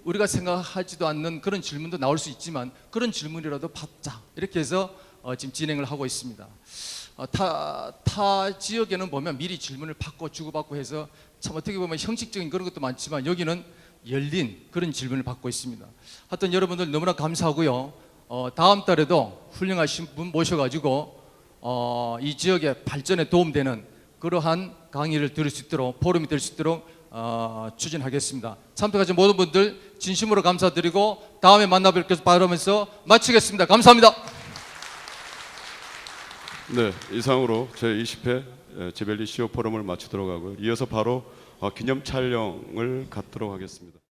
Speaker 7: 우리가 생각하지도 않는 그런 질문도 나올 수 있지만 그런 질문이라도 받자 이렇게 해서 지금 진행을 하고 있습니다. 타 지역에는 보면 미리 질문을 받고 주고받고 해서 참 어떻게 보면 형식적인 그런 것도 많지만 여기는 열린 그런 질문을 받고 있습니다. 하여튼 여러분들 너무나 감사하고요. 다음 달에도 훌륭하신 분 모셔가지고 이 지역의 발전에 도움되는 그러한 강의를 들을 수 있도록 포럼이 될 수 있도록 추진하겠습니다. 참석하신 모든 분들 진심으로 감사드리고 다음에 만나뵙기를 바라면서 마치겠습니다. 감사합니다.
Speaker 1: 네, 이상으로 제20회 지벨리 CEO 포럼을 마치도록 하고요. 이어서 바로 기념 촬영을 갖도록 하겠습니다.